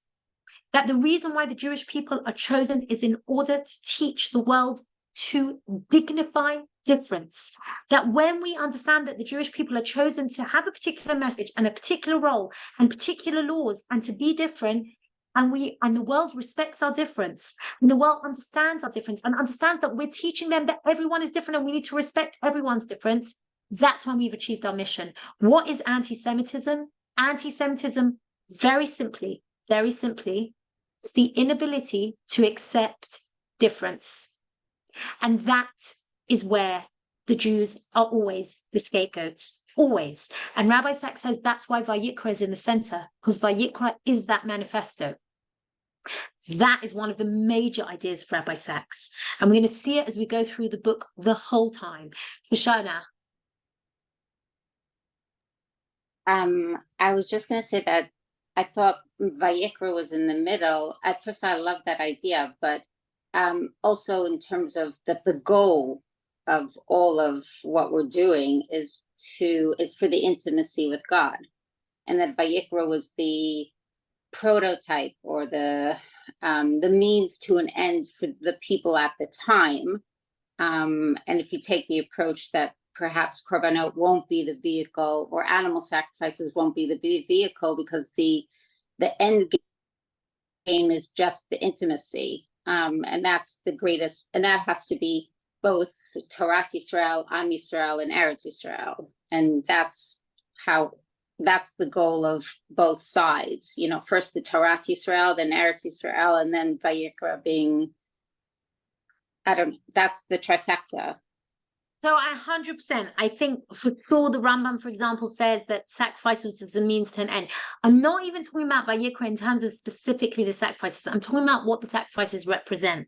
that the reason why the Jewish people are chosen is in order to teach the world to dignify difference. That when we understand that the Jewish people are chosen to have a particular message and a particular role and particular laws and to be different, and the world respects our difference, and the world understands our difference and understands that we're teaching them that everyone is different and we need to respect everyone's difference, that's when we've achieved our mission. What is anti-Semitism? Anti-Semitism, very simply, is the inability to accept difference. And that is where the Jews are always the scapegoats. Always. And Rabbi Sacks says that's why Vayikra is in the center, because Vayikra is that manifesto. That is one of the major ideas of Rabbi Sacks. And we're going to see it as we go through the book the whole time. Shoshana. I was just going to say that I thought Vayikra was in the middle. First of all, I love that idea, but also in terms of that the goal of all of what we're doing is for the intimacy with God, and that Vayikra was the prototype or the means to an end for the people at the time. And if you take the approach that perhaps korbanot won't be the vehicle, or animal sacrifices won't be the vehicle, because the end game is just the intimacy, and that's the greatest, and that has to be both Torah Yisrael, Am Yisrael, and Eretz Yisrael, and that's the goal of both sides. You know, first the Torah Yisrael, then Eretz Yisrael, and then Vayikra being, that's the trifecta. So 100%, I think for sure the Rambam, for example, says that sacrifice was as a means to an end. I'm not even talking about Vayikra in terms of specifically the sacrifices. I'm talking about what the sacrifices represent,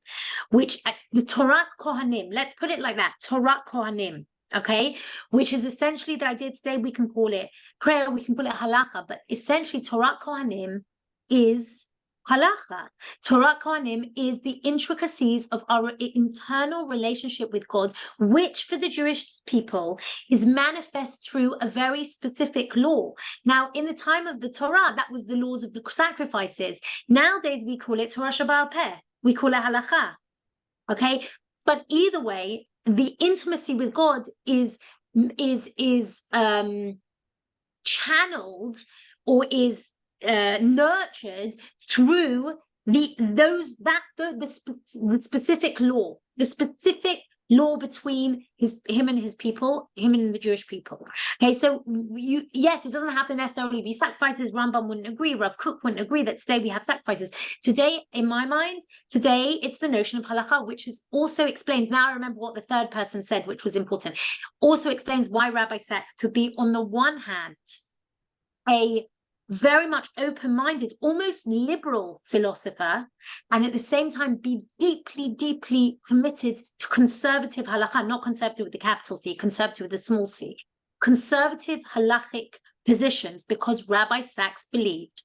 which the Torah Kohanim, let's put it like that, Torah Kohanim, okay, which is essentially the idea today, we can call it prayer, we can call it halacha, but essentially Torah Kohanim is halacha. Torah Kohanim is the intricacies of our internal relationship with God, which for the Jewish people is manifest through a very specific law. Now, in the time of the Torah, that was the laws of the sacrifices. Nowadays, we call it Torah Shebaal Peh. We call it halacha. Okay, but either way, the intimacy with God is channeled or is nurtured through the specific law between him and his people, him and the Jewish people. Okay, so yes, it doesn't have to necessarily be sacrifices. Rambam wouldn't agree, Rav Kook wouldn't agree that today we have sacrifices. Today, in my mind, it's the notion of halacha, which is also explained. Now I remember what the third person said, which was important. Also explains why Rabbi Sacks could be, on the one hand, a very much open-minded, almost liberal philosopher, and at the same time be deeply, deeply committed to conservative halakha, not conservative with the capital C, conservative with the small c, conservative halachic positions, because Rabbi Sacks believed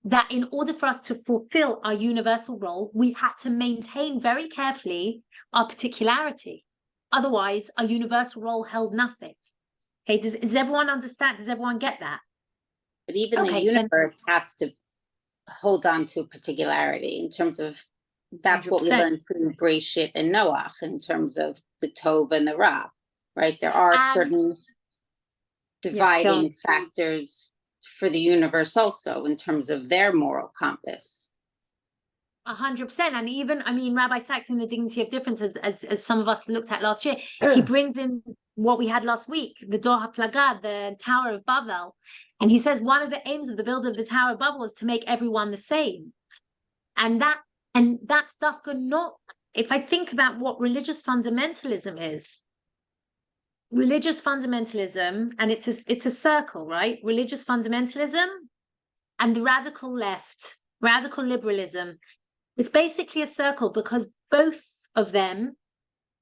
that in order for us to fulfill our universal role, we had to maintain very carefully our particularity. Otherwise, our universal role held nothing. Okay, does everyone understand? Does everyone get that? But even the universe has to hold on to a particularity in terms of, that's 100%. What we learned from Breshit and Noach in terms of the Tov and the Ra, right? There are certain dividing factors for the universe also in terms of their moral compass. 100%. And even, I mean, Rabbi Sacks in The Dignity of Difference, as some of us looked at last year, he brings in what we had last week, the Dor HaPlagah, the Tower of Babel. And he says one of the aims of the builder of the Tower of Babel is to make everyone the same. And that stuff could not, if I think about what religious fundamentalism is, and it's a circle, right? Religious fundamentalism and the radical left, radical liberalism, it's basically a circle, because both of them,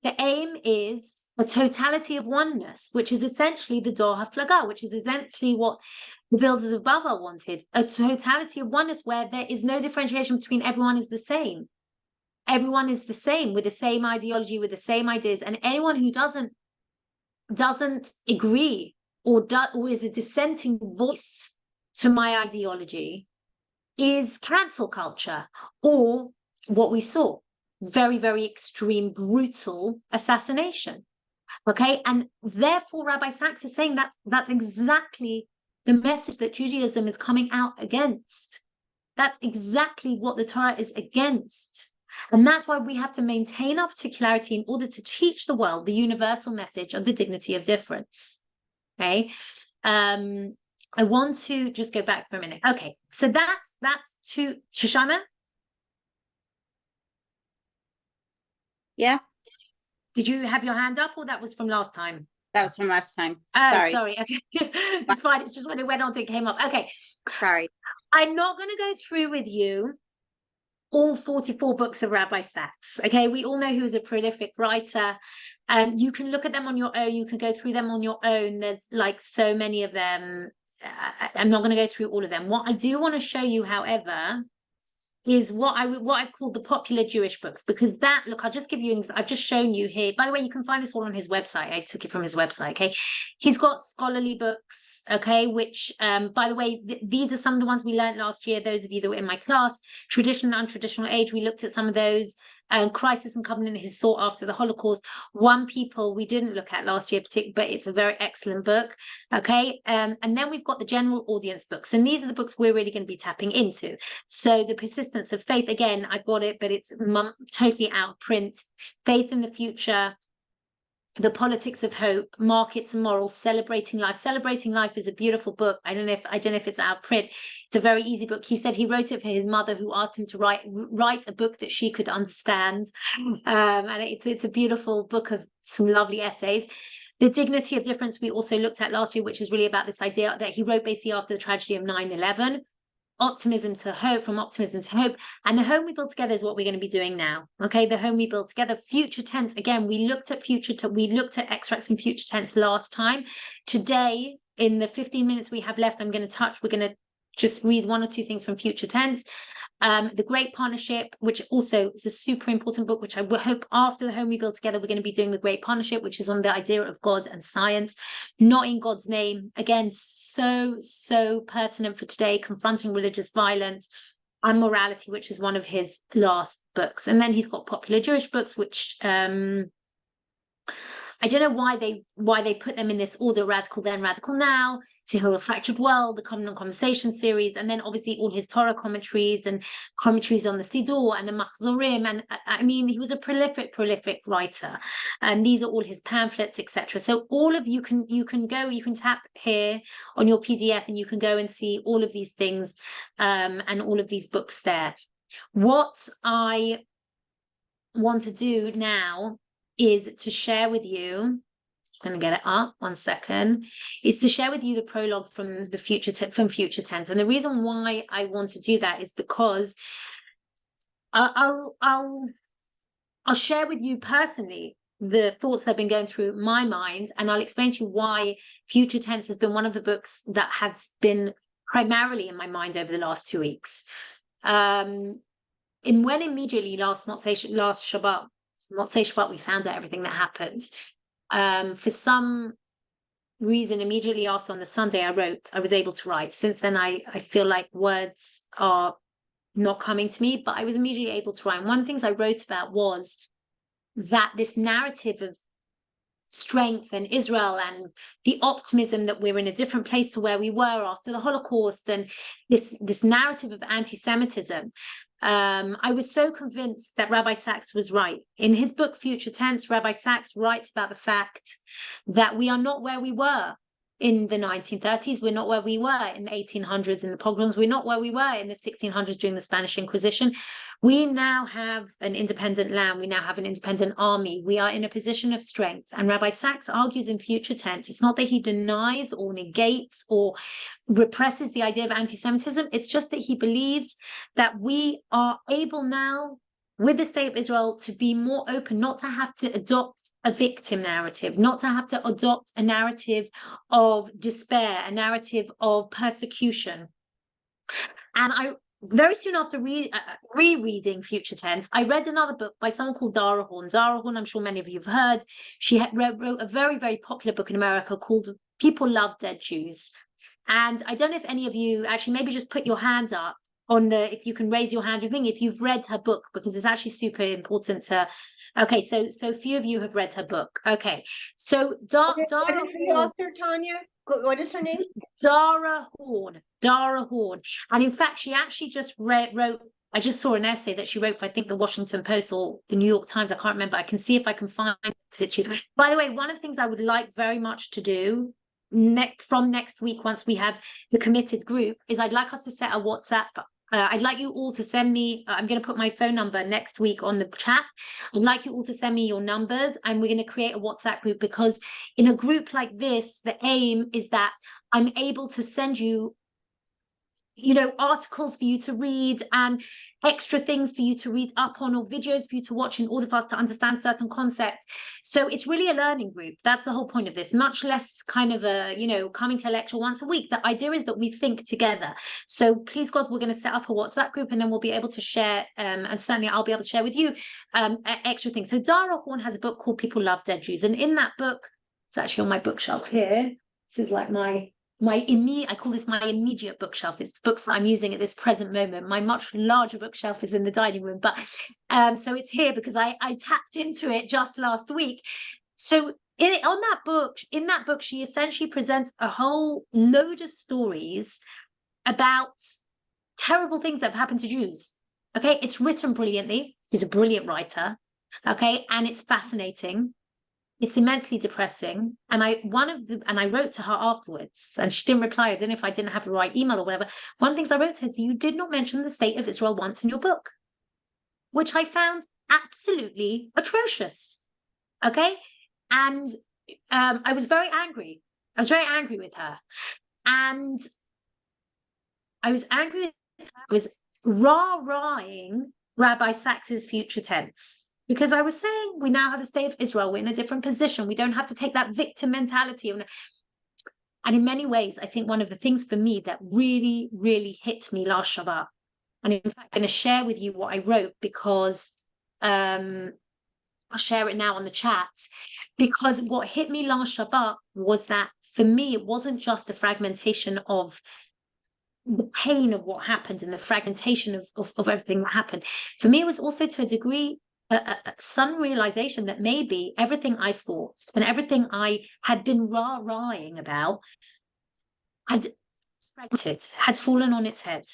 the aim is a totality of oneness, which is essentially the Dor HaPlagah, which is essentially what the builders of Babel wanted, a totality of oneness where there is no differentiation between everyone is the same. Everyone is the same, with the same ideology, with the same ideas, and anyone who doesn't agree or is a dissenting voice to my ideology is cancel culture, or what we saw, very, very extreme, brutal assassination. Okay, and therefore Rabbi Sacks is saying that that's exactly the message that Judaism is coming out against. That's exactly what the Torah is against. And that's why we have to maintain our particularity in order to teach the world the universal message of the dignity of difference. Okay, I want to just go back for a minute. Okay, so that's to Shoshana. Yeah. Did you have your hand up, or that was from last time? That was from last time. Oh, sorry. Okay. It's fine. It's just when it went on, it came up. Okay. Sorry. I'm not going to go through with you all 44 books of Rabbi Sacks. Okay. We all know he was a prolific writer. You can look at them on your own. You can go through them on your own. There's like so many of them. I'm not going to go through all of them. What I do want to show you, however, is what I've called the popular Jewish books, because that, look, I'll just give you, I've just shown you here. By the way, you can find this all on his website. I took it from his website. Okay, he's got scholarly books. Okay, which by the way, these are some of the ones we learned last year. Those of you that were in my class, traditional and untraditional age, we looked at some of those. Crisis and Covenant, his thought after the Holocaust. One People we didn't look at last year, but it's a very excellent book. Okay, and then we've got the general audience books, and these are the books we're really going to be tapping into. So the Persistence of Faith, again, I got it, but it's totally out of print. Faith in the Future, The Politics of Hope, Markets and Morals, Celebrating Life. Celebrating Life is a beautiful book. I don't know if it's out of print. It's a very easy book. He said he wrote it for his mother, who asked him to write a book that she could understand. And it's a beautiful book of some lovely essays. The Dignity of Difference we also looked at last year, which is really about this idea that he wrote basically after the tragedy of 9/11. Optimism to Hope, From Optimism to Hope. And The Home We Build Together is what we're going to be doing now. Okay, The Home We Build Together. Future tense, again, we looked at extracts from future tense last time. Today, in the 15 minutes we have left, we're going to just read one or two things from future tense. The Great Partnership, which also is a super important book, which I hope after The Home We Build Together, we're going to be doing The Great Partnership, which is on the idea of God and science. Not in God's Name, again, so pertinent for today, confronting religious violence and morality, which is one of his last books. And then he's got popular Jewish books, which I don't know why they put them in this order: Radical Then, Radical Now, Tehillah Fractured World, the Common Conversation series, and then obviously all his Torah commentaries and commentaries on the Siddur and the Machzorim. And I mean, he was a prolific writer. And these are all his pamphlets, etc. So all of you can tap here on your PDF and you can go and see all of these things and all of these books there. What I want to do now is to share with you, I'm going to get it up, 1 second, is to share with you the prologue from Future Tense. And the reason why I want to do that is because I'll share with you personally the thoughts that have been going through my mind, and I'll explain to you why Future Tense has been one of the books that has been primarily in my mind over the last 2 weeks. When immediately last Shabbat, we found out everything that happened. For some reason, immediately after on the Sunday, I was able to write. Since then, I feel like words are not coming to me, but I was immediately able to write. And one of the things I wrote about was that this narrative of strength and Israel and the optimism that we're in a different place to where we were after the Holocaust, and this narrative of anti-Semitism. I was so convinced that Rabbi Sacks was right. In his book, Future Tense, Rabbi Sacks writes about the fact that we are not where we were in the 1930s. We're not where we were in the 1800s in the pogroms. We're not where we were in the 1600s during the Spanish Inquisition. We now have an independent land. We now have an independent army. We are in a position of strength. And Rabbi Sacks argues in Future Tense, it's not that he denies or negates or represses the idea of anti-Semitism. It's just that he believes that we are able now, with the state of Israel, to be more open, not to have to adopt a victim narrative, not to have to adopt a narrative of despair, a narrative of persecution. And I very soon after rereading Future Tense, I read another book by someone called Dara Horn. Dara Horn, I'm sure many of you have heard. She wrote a very, very popular book in America called People Love Dead Jews. And I don't know if any of you, actually maybe just put your hand up if you can raise your hand, if you've read her book, because it's actually super important to, okay, so few of you have read her book. Okay, so What is the author, Tanya? What is her name? Dara Horn. And in fact, she actually just wrote, I just saw an essay that she wrote for, I think, the Washington Post or the New York Times. I can't remember. I can see if I can find it. By the way, one of the things I would like very much to do from next week, once we have the committed group, is I'd like us to set a WhatsApp. I'd like you all to send me, I'm going to put my phone number next week on the chat. I'd like you all to send me your numbers, and we're going to create a WhatsApp group, because in a group like this, the aim is that I'm able to send you articles for you to read and extra things for you to read up on, or videos for you to watch in order for us to understand certain concepts. So it's really a learning group. That's the whole point of this, much less kind of a, coming to a lecture once a week. The idea is that we think together. So please God, we're going to set up a WhatsApp group, and then we'll be able to share, and certainly I'll be able to share with you extra things. So Dara Horn has a book called People Love Dead Jews. And in that book, it's actually on my bookshelf here. This is like I call this my immediate bookshelf. It's the books that I'm using at this present moment. My much larger bookshelf is in the dining room, but so it's here because I tapped into it just last week. So in that book, she essentially presents a whole load of stories about terrible things that have happened to Jews. Okay, it's written brilliantly. She's a brilliant writer. Okay, and it's fascinating. It's immensely depressing. And I wrote to her afterwards, and she didn't reply. I don't know if I didn't have the right email or whatever. One of the things I wrote to her is, you did not mention the state of Israel once in your book, which I found absolutely atrocious. Okay. And I was very angry. I was very angry with her. And I was angry with her. I was rah-rahing Rabbi Sacks's future tense. Because I was saying, we now have the state of Israel. We're in a different position. We don't have to take that victim mentality. And in many ways, I think one of the things for me that really, really hit me last Shabbat, and in fact, I'm going to share with you what I wrote, because I'll share it now on the chat, because what hit me last Shabbat was that for me, it wasn't just the fragmentation of the pain of what happened and the fragmentation of everything that happened. For me, it was also to a degree some realization that maybe everything I thought and everything I had been rah-rahing about had fragmented, had fallen on its head.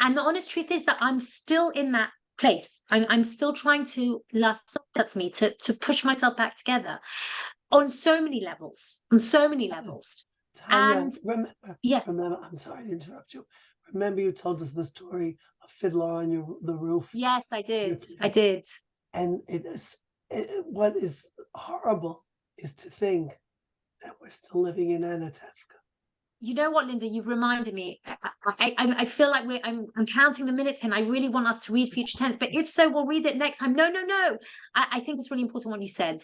And the honest truth is that I'm still in that place. I'm still trying to to push myself back together on so many levels, Tanya, And remember, I'm sorry to interrupt you. Remember, you told us the story of Fiddler on the Roof. Yes, I did. And what is horrible is to think that we're still living in Anatevka. You know what, Linda? You've reminded me. I feel like I'm counting the minutes, and I really want us to read future tense. But if so, we'll read it next time. No. I think it's really important what you said.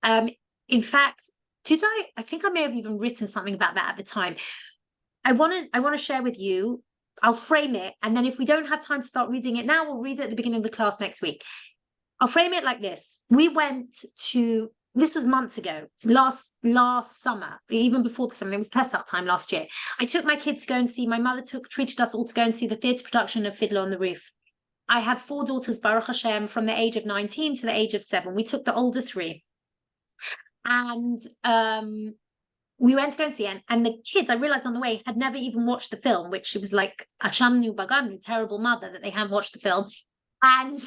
In fact, I think I may have even written something about that at the time. I want to share with you. I'll frame it, and then if we don't have time to start reading it now, we'll read it at the beginning of the class next week. I'll frame it like this. This was months ago, last summer, even before the summer, it was Pesach time last year. I took my kids to go and see, my mother treated us all to go and see the theatre production of Fiddler on the Roof. I have 4 daughters, Baruch Hashem, from the age of 19 to the age of 7. We took the older 3. And we went to go and see it. And the kids, I realized on the way, had never even watched the film, which it was like Ashamnu Baganu, terrible mother, that they hadn't watched the film. And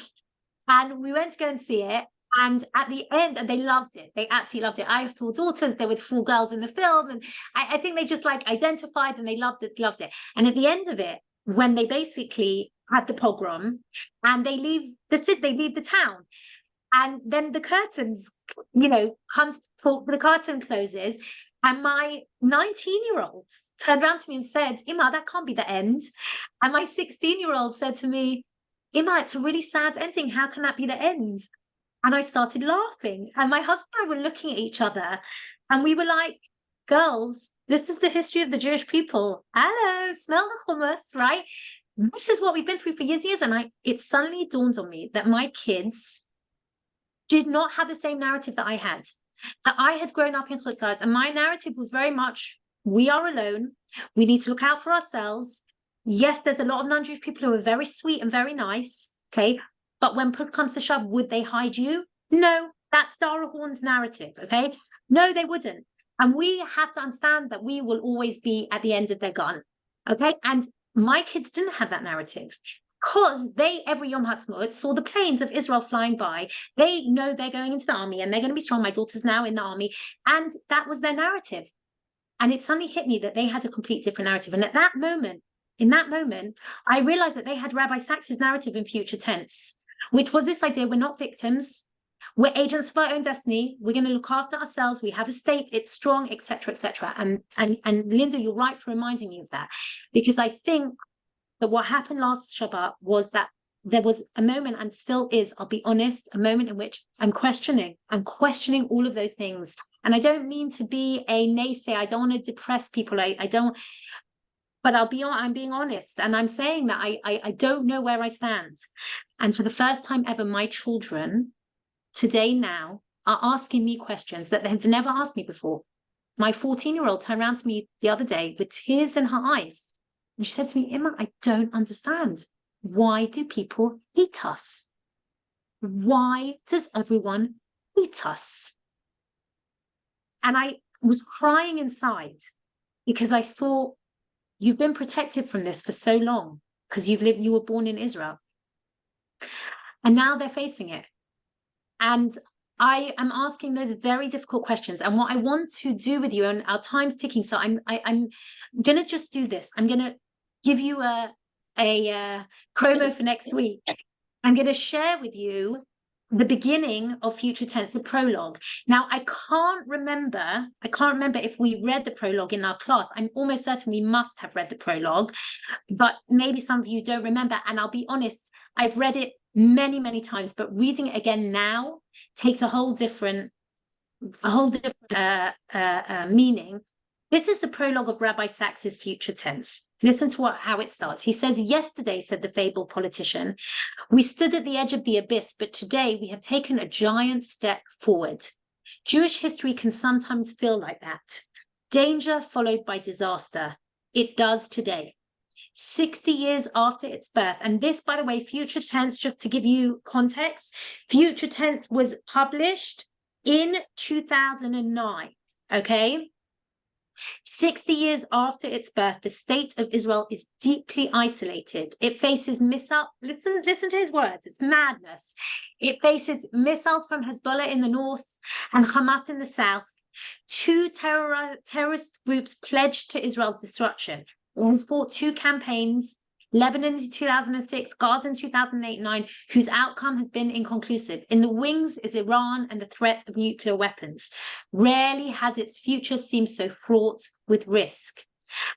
we went to go and see it. And at the end, they loved it. They absolutely loved it. I have 4 daughters. There were 4 girls in the film. And I think they just identified, and they loved it. And at the end of it, when they basically had the pogrom and they leave the town, and then the curtains, the curtain closes, and my 19-year-old turned around to me and said, Ima, that can't be the end. And my 16-year-old said to me, Ima, it's a really sad ending. How can that be the end? And I started laughing. And my husband and I were looking at each other, and we were like, girls, this is the history of the Jewish people. Hello, smell the hummus, right? This is what we've been through for years. And it suddenly dawned on me that my kids did not have the same narrative that I had. That I had grown up in Chutz La'aretz, and my narrative was very much, we are alone. We need to look out for ourselves. Yes, there's a lot of non-Jewish people who are very sweet and very nice, okay? But when push comes to shove, would they hide you? No, that's Dara Horn's narrative, okay? No, they wouldn't. And we have to understand that we will always be at the end of their gun, okay? And my kids didn't have that narrative, because they, every Yom Ha'atzmaut, saw the planes of Israel flying by. They know they're going into the army, and they're going to be strong. My daughter's now in the army. And that was their narrative. And it suddenly hit me that they had a complete different narrative. And in that moment, I realized that they had Rabbi Sacks' narrative in future tense, which was this idea: we're not victims, we're agents of our own destiny, we're going to look after ourselves, we have a state, it's strong, etc., etc. And Linda, you're right for reminding me of that, because I think But what happened last Shabbat was that there was a moment, and still is, I'll be honest, a moment in which I'm questioning all of those things. And I don't mean to be a naysayer. I don't want to depress people. I don't, but I'm being honest. And I'm saying that I don't know where I stand. And for the first time ever, my children today now are asking me questions that they have never asked me before. My 14-year-old turned around to me the other day with tears in her eyes. And she said to me, Emma, I don't understand. Why do people hate us? Why does everyone hate us? And I was crying inside because I thought, you've been protected from this for so long because you were born in Israel. And now they're facing it. And I am asking those very difficult questions. And what I want to do with you, and our time's ticking, so I'm going to just do this. I'm going to give you a promo for next week. I'm going to share with you the beginning of Future Tense, the prologue. Now, I can't remember if we read the prologue in our class. I'm almost certain we must have read the prologue, but maybe some of you don't remember. And I'll be honest, I've read it many, many times, but reading it again now takes a whole different meaning. This is the prologue of Rabbi Sacks' Future Tense. Listen to how it starts. He says, yesterday, said the fabled politician, we stood at the edge of the abyss, but today we have taken a giant step forward. Jewish history can sometimes feel like that. Danger followed by disaster. It does today. 60 years after its birth. And this, by the way, Future Tense, just to give you context, Future Tense was published in 2009, okay? 60 years after its birth, the state of Israel is deeply isolated. It faces listen to his words, it's madness. It faces missiles from Hezbollah in the north and Hamas in the south, two terrorist groups pledged to Israel's destruction. It has fought two campaigns, Lebanon in 2006, Gaza in 2008-9, whose outcome has been inconclusive. In the wings is Iran and the threat of nuclear weapons. Rarely has its future seemed so fraught with risk.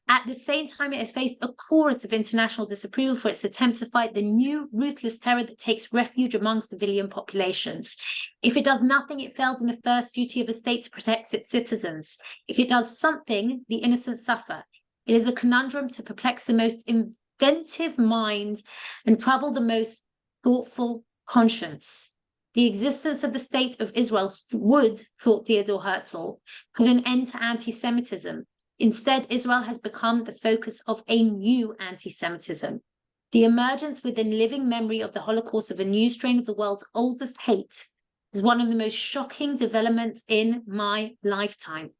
At the same time, it has faced a chorus of international disapproval for its attempt to fight the new ruthless terror that takes refuge among civilian populations. If it does nothing, it fails in the first duty of a state to protect its citizens. If it does something, the innocent suffer. It is a conundrum to perplex the most inventive mind and trouble the most thoughtful conscience. The existence of the state of Israel would, thought Theodor Herzl, put an end to anti-Semitism. Instead, Israel has become the focus of a new anti-Semitism. The emergence within living memory of the Holocaust of a new strain of the world's oldest hate is one of the most shocking developments in my lifetime.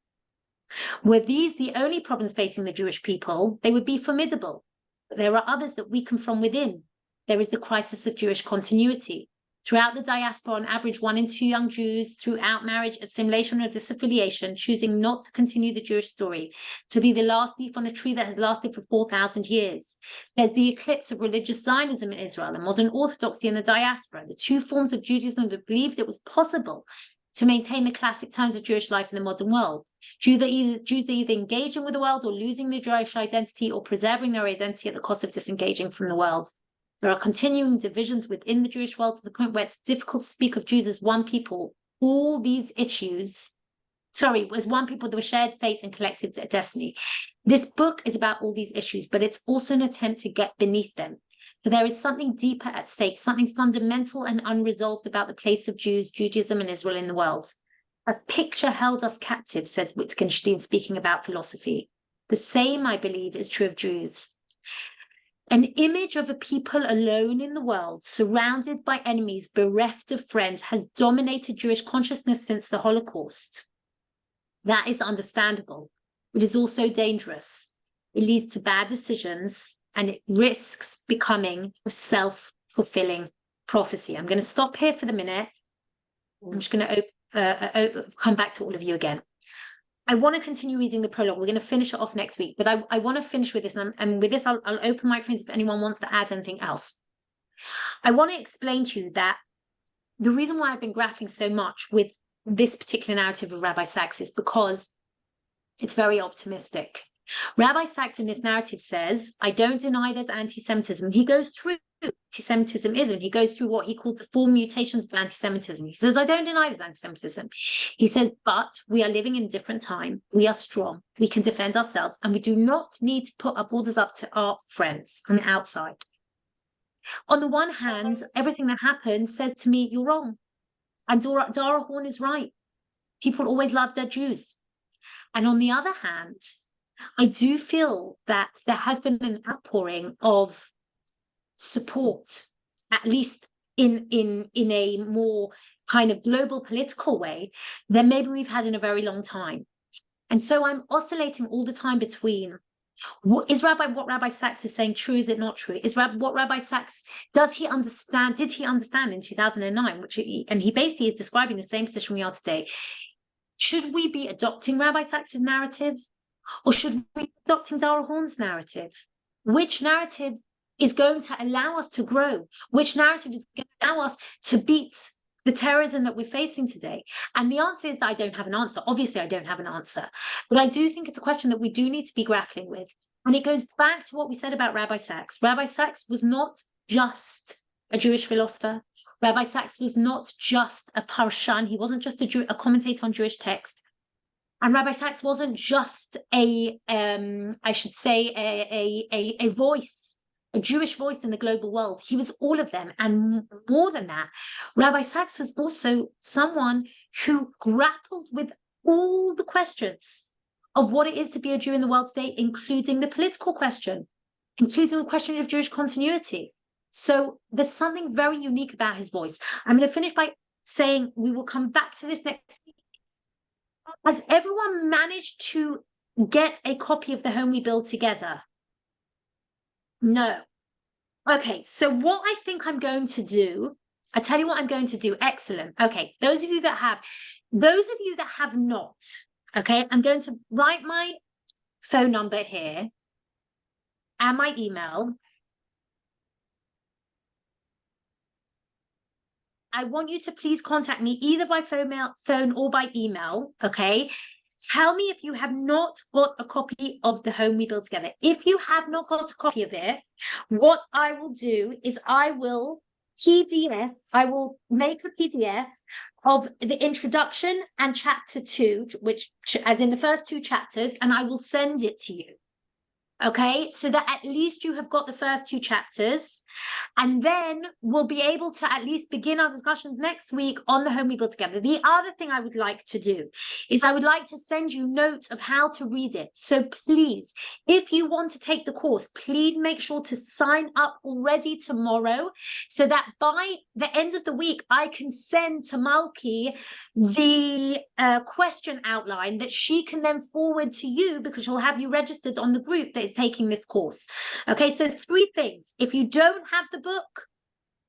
Were these the only problems facing the Jewish people, they would be formidable. But there are others that weaken from within. There is the crisis of Jewish continuity. Throughout the diaspora, on average, 1 in 2 young Jews, through marriage, assimilation, or disaffiliation, choosing not to continue the Jewish story, to be the last leaf on a tree that has lasted for 4,000 years. There's the eclipse of religious Zionism in Israel and modern Orthodoxy in the diaspora, the two forms of Judaism that believed it was possible to maintain the classic terms of Jewish life in the modern world. Jews are either engaging with the world or losing their Jewish identity or preserving their identity at the cost of disengaging from the world. There are continuing divisions within the Jewish world to the point where it's difficult to speak of Jews as one people. All these issues, as one people with a shared fate and collective destiny. This book is about all these issues, but it's also an attempt to get beneath them. For there is something deeper at stake, something fundamental and unresolved about the place of Jews, Judaism, and Israel in the world. A picture held us captive, said Wittgenstein, speaking about philosophy. The same, I believe, is true of Jews. An image of a people alone in the world, surrounded by enemies, bereft of friends, has dominated Jewish consciousness since the Holocaust. That is understandable. It is also dangerous. It leads to bad decisions, and it risks becoming a self-fulfilling prophecy. I'm going to stop here for the minute. I'm just going to come back to all of you again. I want to continue reading the prologue. We're going to finish it off next week, but I want to finish with this. And with this, I'll open microphones if anyone wants to add anything else. I want to explain to you that the reason why I've been grappling so much with this particular narrative of Rabbi Sacks is because it's very optimistic. Rabbi Sacks in this narrative says, I don't deny there's anti-Semitism. He goes through anti-Semitism ism. He goes through what he called the 4 mutations of anti-Semitism. He says, I don't deny there's anti-Semitism. He says, but we are living in a different time. We are strong. We can defend ourselves, and we do not need to put our borders up to our friends on the outside. On the one hand, everything that happened says to me, you're wrong. And Dara Horn is right. People always love dead Jews. And on the other hand, I do feel that there has been an outpouring of support, at least in a more kind of global political way, than maybe we've had in a very long time. And so I'm oscillating all the time between what Rabbi Sacks is saying true, is it not true? What Rabbi Sacks, did he understand in 2009, and he basically is describing the same position we are today. Should we be adopting Rabbi Sacks' narrative, or should we be adopting Dara Horn's narrative? Which narrative is going to allow us to grow? Which narrative is going to allow us to beat the terrorism that we're facing today? And the answer is that I don't have an answer. Obviously, I don't have an answer. But I do think it's a question that we do need to be grappling with. And it goes back to what we said about Rabbi Sacks. Rabbi Sacks was not just a Jewish philosopher. Rabbi Sacks was not just a parshan. He wasn't just a commentator on Jewish text. And Rabbi Sacks wasn't just a voice, a Jewish voice in the global world. He was all of them. And more than that, Rabbi Sacks was also someone who grappled with all the questions of what it is to be a Jew in the world today, including the political question, including the question of Jewish continuity. So there's something very unique about his voice. I'm going to finish by saying we will come back to this next week. Has everyone managed to get a copy of The Home We Build Together? No. Okay, so what I think I'm going to do, I tell you what I'm going to do. Excellent. Okay, those of you that have not, okay, I'm going to write my phone number here and my email. I want you to please contact me either by phone or by email, okay? Tell me if you have not got a copy of The Home We Build Together. If you have not got a copy of it, what I will do is I will make a PDF of the introduction and chapter 2, which as in the first 2 chapters, and I will send it to you. Okay, so that at least you have got the first 2 chapters, and then we'll be able to at least begin our discussions next week on The Home We Build Together. The other thing I would like to do is I would like to send you notes of how to read it. So please, if you want to take the course, please make sure to sign up already tomorrow, so that by the end of the week, I can send to Malki the question outline that she can then forward to you, because she'll have you registered on the group that is taking this course. Okay, so 3 things. If you don't have the book,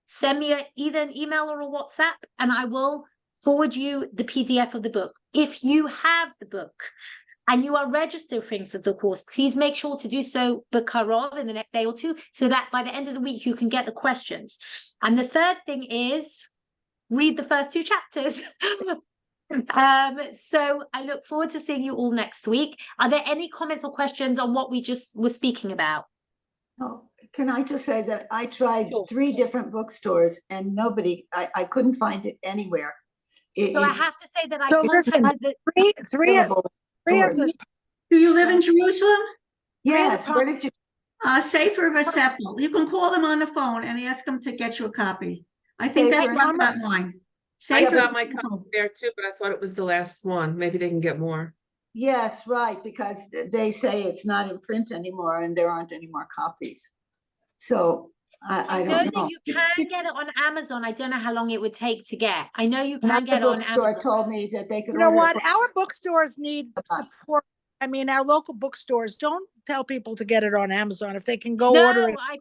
send me either an email or a WhatsApp, and I will forward you the PDF of the book. If you have the book and you are registering for the course, please make sure to do so b'karov in the next day or 2, so that by the end of the week you can get the questions. And the third thing is read the first 2 chapters. So I look forward to seeing you all next week. Are there any comments or questions on what we just were speaking about? Oh, can I just say that I tried 3 different bookstores and I couldn't find it anywhere. So I have to say that I So contacted the three of the, Do you live in Jerusalem? Yes, where did you? Sefer V'Sefel. You can call them on the phone and ask them to get you a copy. I think that's Sefer where I got mine. I Sefer got my V'Sefel. copy there too, but I thought it was the last one. Maybe they can get more. Yes, right, because they say it's not in print anymore and there aren't any more copies. So I know don't that know. you can get it on Amazon. I don't know how long it would take to get. I know you can get it Another on bookstore Amazon. told me that they could you know order what? it Our bookstores need support. I mean, our local bookstores, don't tell people to get it on Amazon if they can go order it. I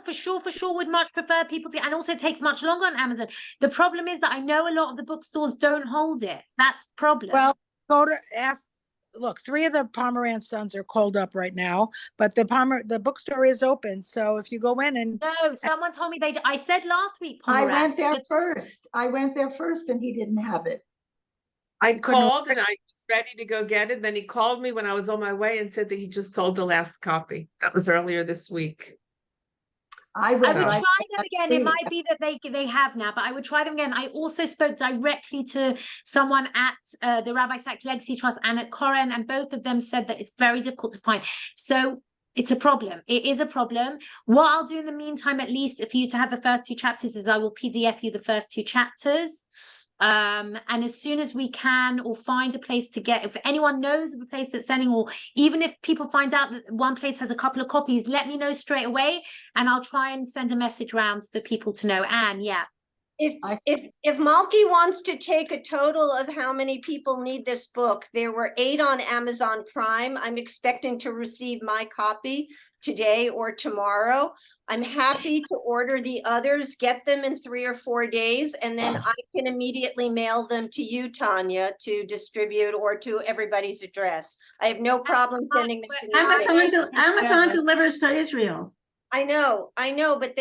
for sure would much prefer people to, and also it takes much longer on Amazon. The problem is that I know a lot of the bookstores don't hold it. That's the problem. Well, look, 3 of the Pomerantz Sons are called up right now, but the bookstore is open. So if you go in and no, someone told me I said last week, I Pomerantz, went there first. I went there first and he didn't have it. I called and I ready to go get it. Then he called me when I was on my way and said that he just sold the last copy. That was earlier this week. I I would would So- like try them again. It agree. might be that they have now, but I would try them again. I also spoke directly to someone at the Rabbi Sacks Legacy Trust and at Koren, and both of them said that it's very difficult to find. So it's a problem. It is a problem. What I'll do in the meantime, at least for you to have the first 2 chapters, is I will PDF you the first 2 chapters. And as soon as we can, or find a place to get, if anyone knows of a place that's sending, or even if people find out that one place has a couple of copies, let me know straight away, and I'll try and send a message round for people to know. Anne, yeah. If Malky wants to take a total of how many people need this book, there were 8 on Amazon Prime. I'm expecting to receive my copy today or tomorrow. I'm happy to order the others, get them in 3 or 4 days, and then I can immediately mail them to you, Tanya, to distribute, or to everybody's address. I have no problem sending them to Amazon delivers to Israel. I know, but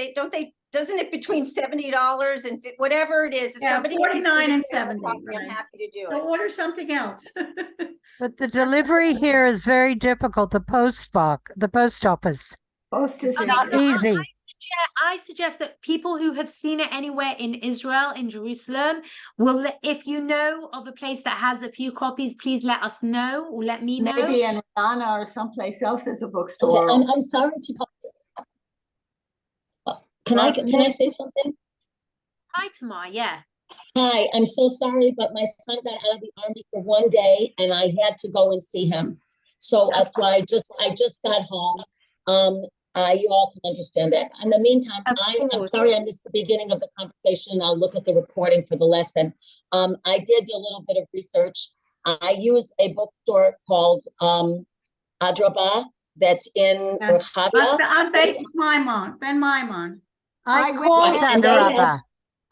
doesn't it between $70 and whatever it is? If Yeah, somebody 49 and has a 70, copy, I'm right. happy to do So it. order something else. But the delivery here is very difficult. The post office. Post is Okay, not so easy. I suggest that people who have seen it anywhere in Israel, in Jerusalem, will, if you know of a place that has a few copies, please let us know, or let me know. maybe in Ghana or someplace else there's a Okay, bookstore. I'm sorry to come. Can I say something? Hi, Tamar. Yeah. Hi, I'm so sorry, but my son got out of the army for 1 day and I had to go and see him. So that's why I just got home. You all can understand that. In the meantime, I'm sorry I missed the beginning of the conversation. I'll look at the recording for the lesson. I did a little bit of research. I use a bookstore called Adraba that's in Rehavia. I'm Ben Maimon. I went called there that and they have- Rabba.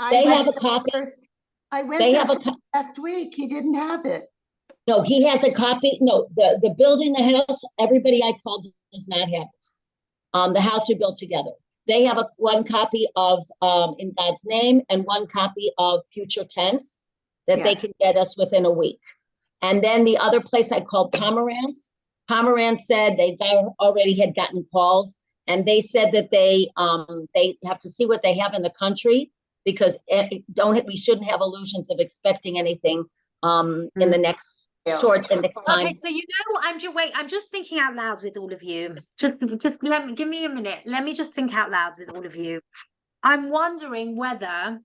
They went have a there copy. first- I went They there have a co- last week. He didn't have it. No, he has a copy. No, the building, the house, everybody I called does not have it. The house we built together. They have one copy of In God's Name and one copy of Future Tense that they Yes. can get us within a week. And then the other place I called Pomerantz. Pomerantz said already had gotten calls, and they said that they have to see what they have in the country, because we shouldn't have illusions of expecting anything in the next time. Okay, so I'm just thinking out loud with all of you. Just give me a minute. Let me just think out loud with all of you. I'm wondering whether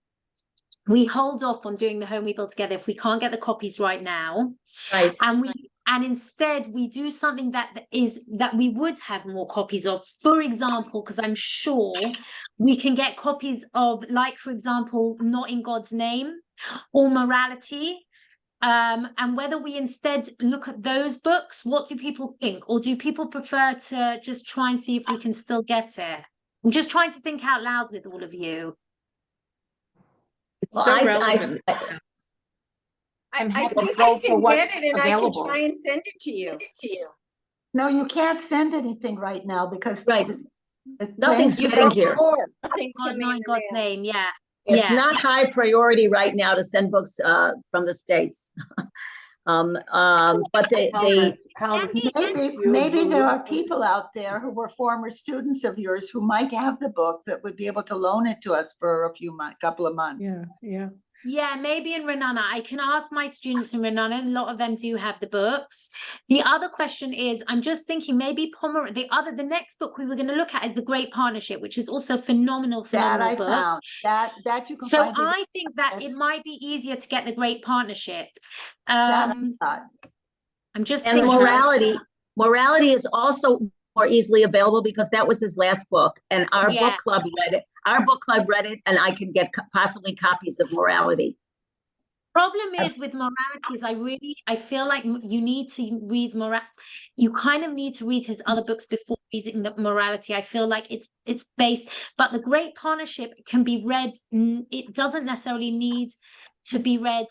we hold off on doing the home we built together if we can't get the copies right now. Right. And instead we do something that we would have more copies of. For example, because I'm sure we can get copies of, like, for example, Not in God's Name or Morality. And whether we instead look at those books, what do people think? Or do people prefer to just try and see if we can still get it? I'm just trying to think out loud with all of you. It's Well, so relevant. I happy think to go I for can what's get it and I available. can try and send it to you. No, you can't send anything right now because Right. the Nothing's planes- getting here. Nothing's coming Not in in the God's mail. name, yeah. It's Yeah. not high priority right now to send books from the States. But they Maybe there are people out there who were former students of yours who might have the book that would be able to loan it to us for a couple of months. Yeah. Yeah, maybe in Renana. I can ask my students in Renana. A lot of them do have the books. The other question is, I'm just thinking maybe the next book we were going to look at is The Great Partnership, which is also a phenomenal That I book. found. That you can So find. I think that it might be easier to get The Great Partnership. That I thought. I'm just And thinking. morality is also more easily available because that was his last book, and our Yeah. book club read it. Our book club read it, and I can get possibly copies of Morality. Problem is with Morality is I feel like you need to read you kind of need to read his other books before reading the Morality. I feel like it's based, but The Great Partnership can be read. It doesn't necessarily need to be read.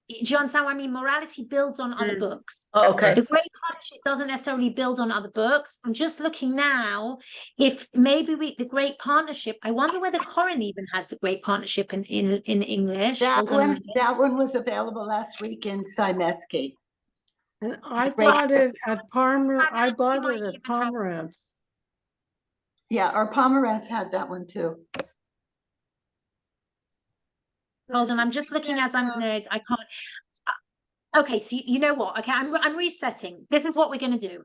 Do you understand what I mean? Morality builds on other books. Oh, okay. The Great Partnership doesn't necessarily build on other books. I'm just looking now if maybe The Great Partnership. I wonder whether Corin even has The Great Partnership in English. That Hold on a minute. one was available last week in Steinmetzke. And I Great. bought it at Palmer, I Fabulous. bought You might it at even have- Pomeranz. Yeah, our Pomerantz had that one too. Hold on, I'm just looking as I'm, no, I can't. Okay, so you know what? Okay, I'm resetting. This is what we're going to do.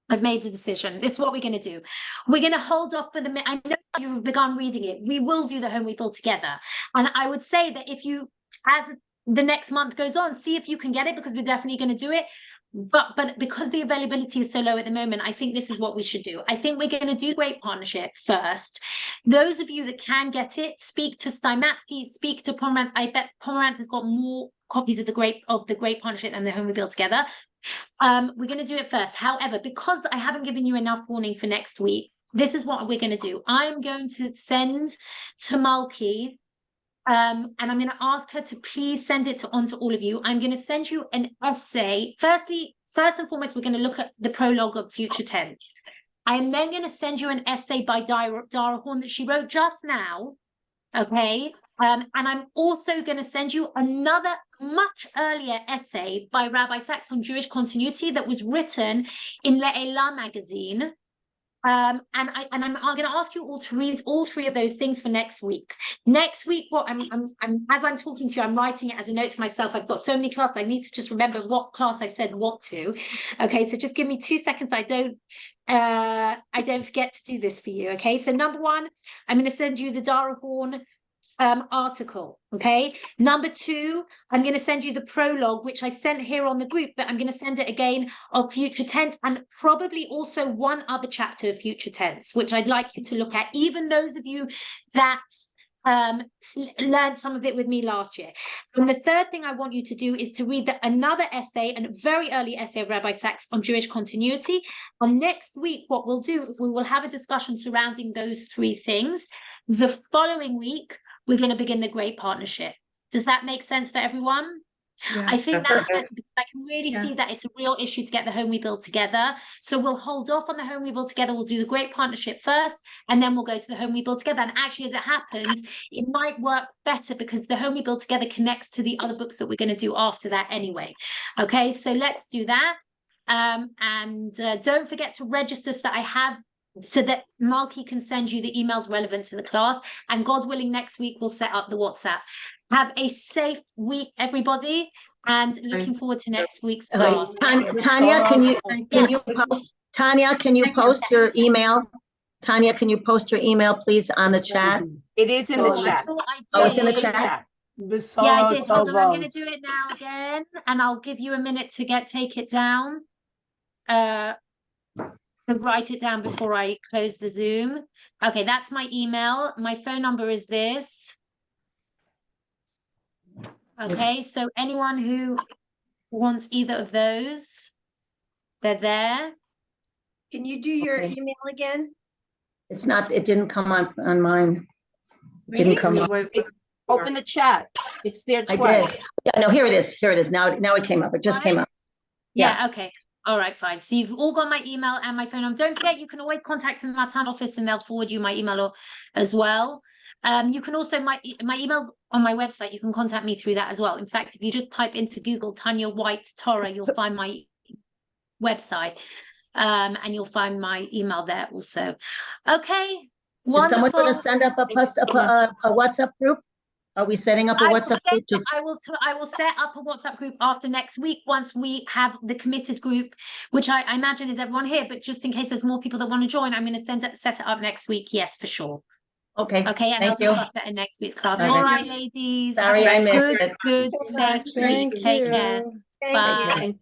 I've made a decision. This is what we're going to do. We're going to hold off for the. I know you've begun reading it. We will do the home rebuild together. And I would say that if you, as the next month goes on, see if you can get it, because we're definitely going to do it. But because the availability is so low at the moment, I think this is what we should do. I think we're going to do Great Partnership first. Those of you that can get it, speak to Stymatsky, speak to Pomerantz. I bet Pomerantz has got more copies of the Great Partnership and the home rebuild together. We're going to do it first. However, because I haven't given you enough warning for next week, this is what we're going to do. I'm going to send to Malky, and I'm going to ask her to please send it on to all of you. I'm going to send you an essay. First and foremost, we're going to look at the prologue of future tense. I am then going to send you an essay by Dara Horn that she wrote just now. Okay. And I'm also going to send you another much earlier essay by Rabbi Sacks on Jewish continuity that was written in Le'elah magazine. And I'm going to ask you all to read all three of those things for next week. Next week, what I'm as I'm talking to you, I'm writing it as a note to myself. I've got so many classes. I need to just remember what class I've said what to. Okay, so just give me 2 seconds. I don't forget to do this for you. Okay, so number one, I'm going to send you the Dara Horn article. Okay, number two, I'm going to send you the prologue, which I sent here on the group, but I'm going to send it again of future tense, and probably also one other chapter of future tense, which I'd like you to look at, even those of you that learned some of it with me last year. And the third thing I want you to do is to read another essay, and a very early essay of Rabbi Sacks on Jewish continuity. And next week, what we'll do is we will have a discussion surrounding those three things. The following week, we're going to begin the Great Partnership. Does that make sense for everyone? Yeah. I think that's better, because I can really see that it's a real issue to get the home rebuild together. So we'll hold off on the home rebuild together. We'll do the Great Partnership first, and then we'll go to the home rebuild together. And actually, as it happens, it might work better because the home rebuild together connects to the other books that we're going to do after that anyway. Okay, so let's do that. And don't forget to register so that I have, so that Malky can send you the emails relevant to the class. And God willing, next week we'll set up the WhatsApp. Have a safe week, everybody, and looking forward to next week's class. Tanya, can you post? Tanya, can you post your email? Tanya, can you post your email, please, on the chat? It is in the chat. Oh, it's in the chat. Yeah, I did. Hold on, I'm going to do it now again, and I'll give you a minute to take it down. Write it down before I close the Zoom. Okay, that's my email. My phone number is this. Okay, so anyone who wants either of those, they're there. Can you do your email again? It's not, it didn't come on mine. It didn't come up. Open the chat. It's there I twice. did. Yeah, no, here it is. Here it is. Now it came up. It just came up. Yeah, okay. All right, fine. So you've all got my email and my phone number. Don't forget, you can always contact the Matan office and they'll forward you my email as well. You can also, my email's on my website. You can contact me through that as well. In fact, if you just type into Google Tanya White Torah, you'll find my website, and you'll find my email there also. Okay, wonderful. Is someone going to send up a WhatsApp group? Are we setting up a WhatsApp group? I will set up a WhatsApp group after next week once we have the committed group, which I imagine is everyone here. But just in case there's more people that want to join, I'm going to set it up next week. Yes, for sure. Okay. Okay, and I'll discuss that in next week's class. All right, ladies. Sorry, I missed it. Good, safe week. Take care. Bye.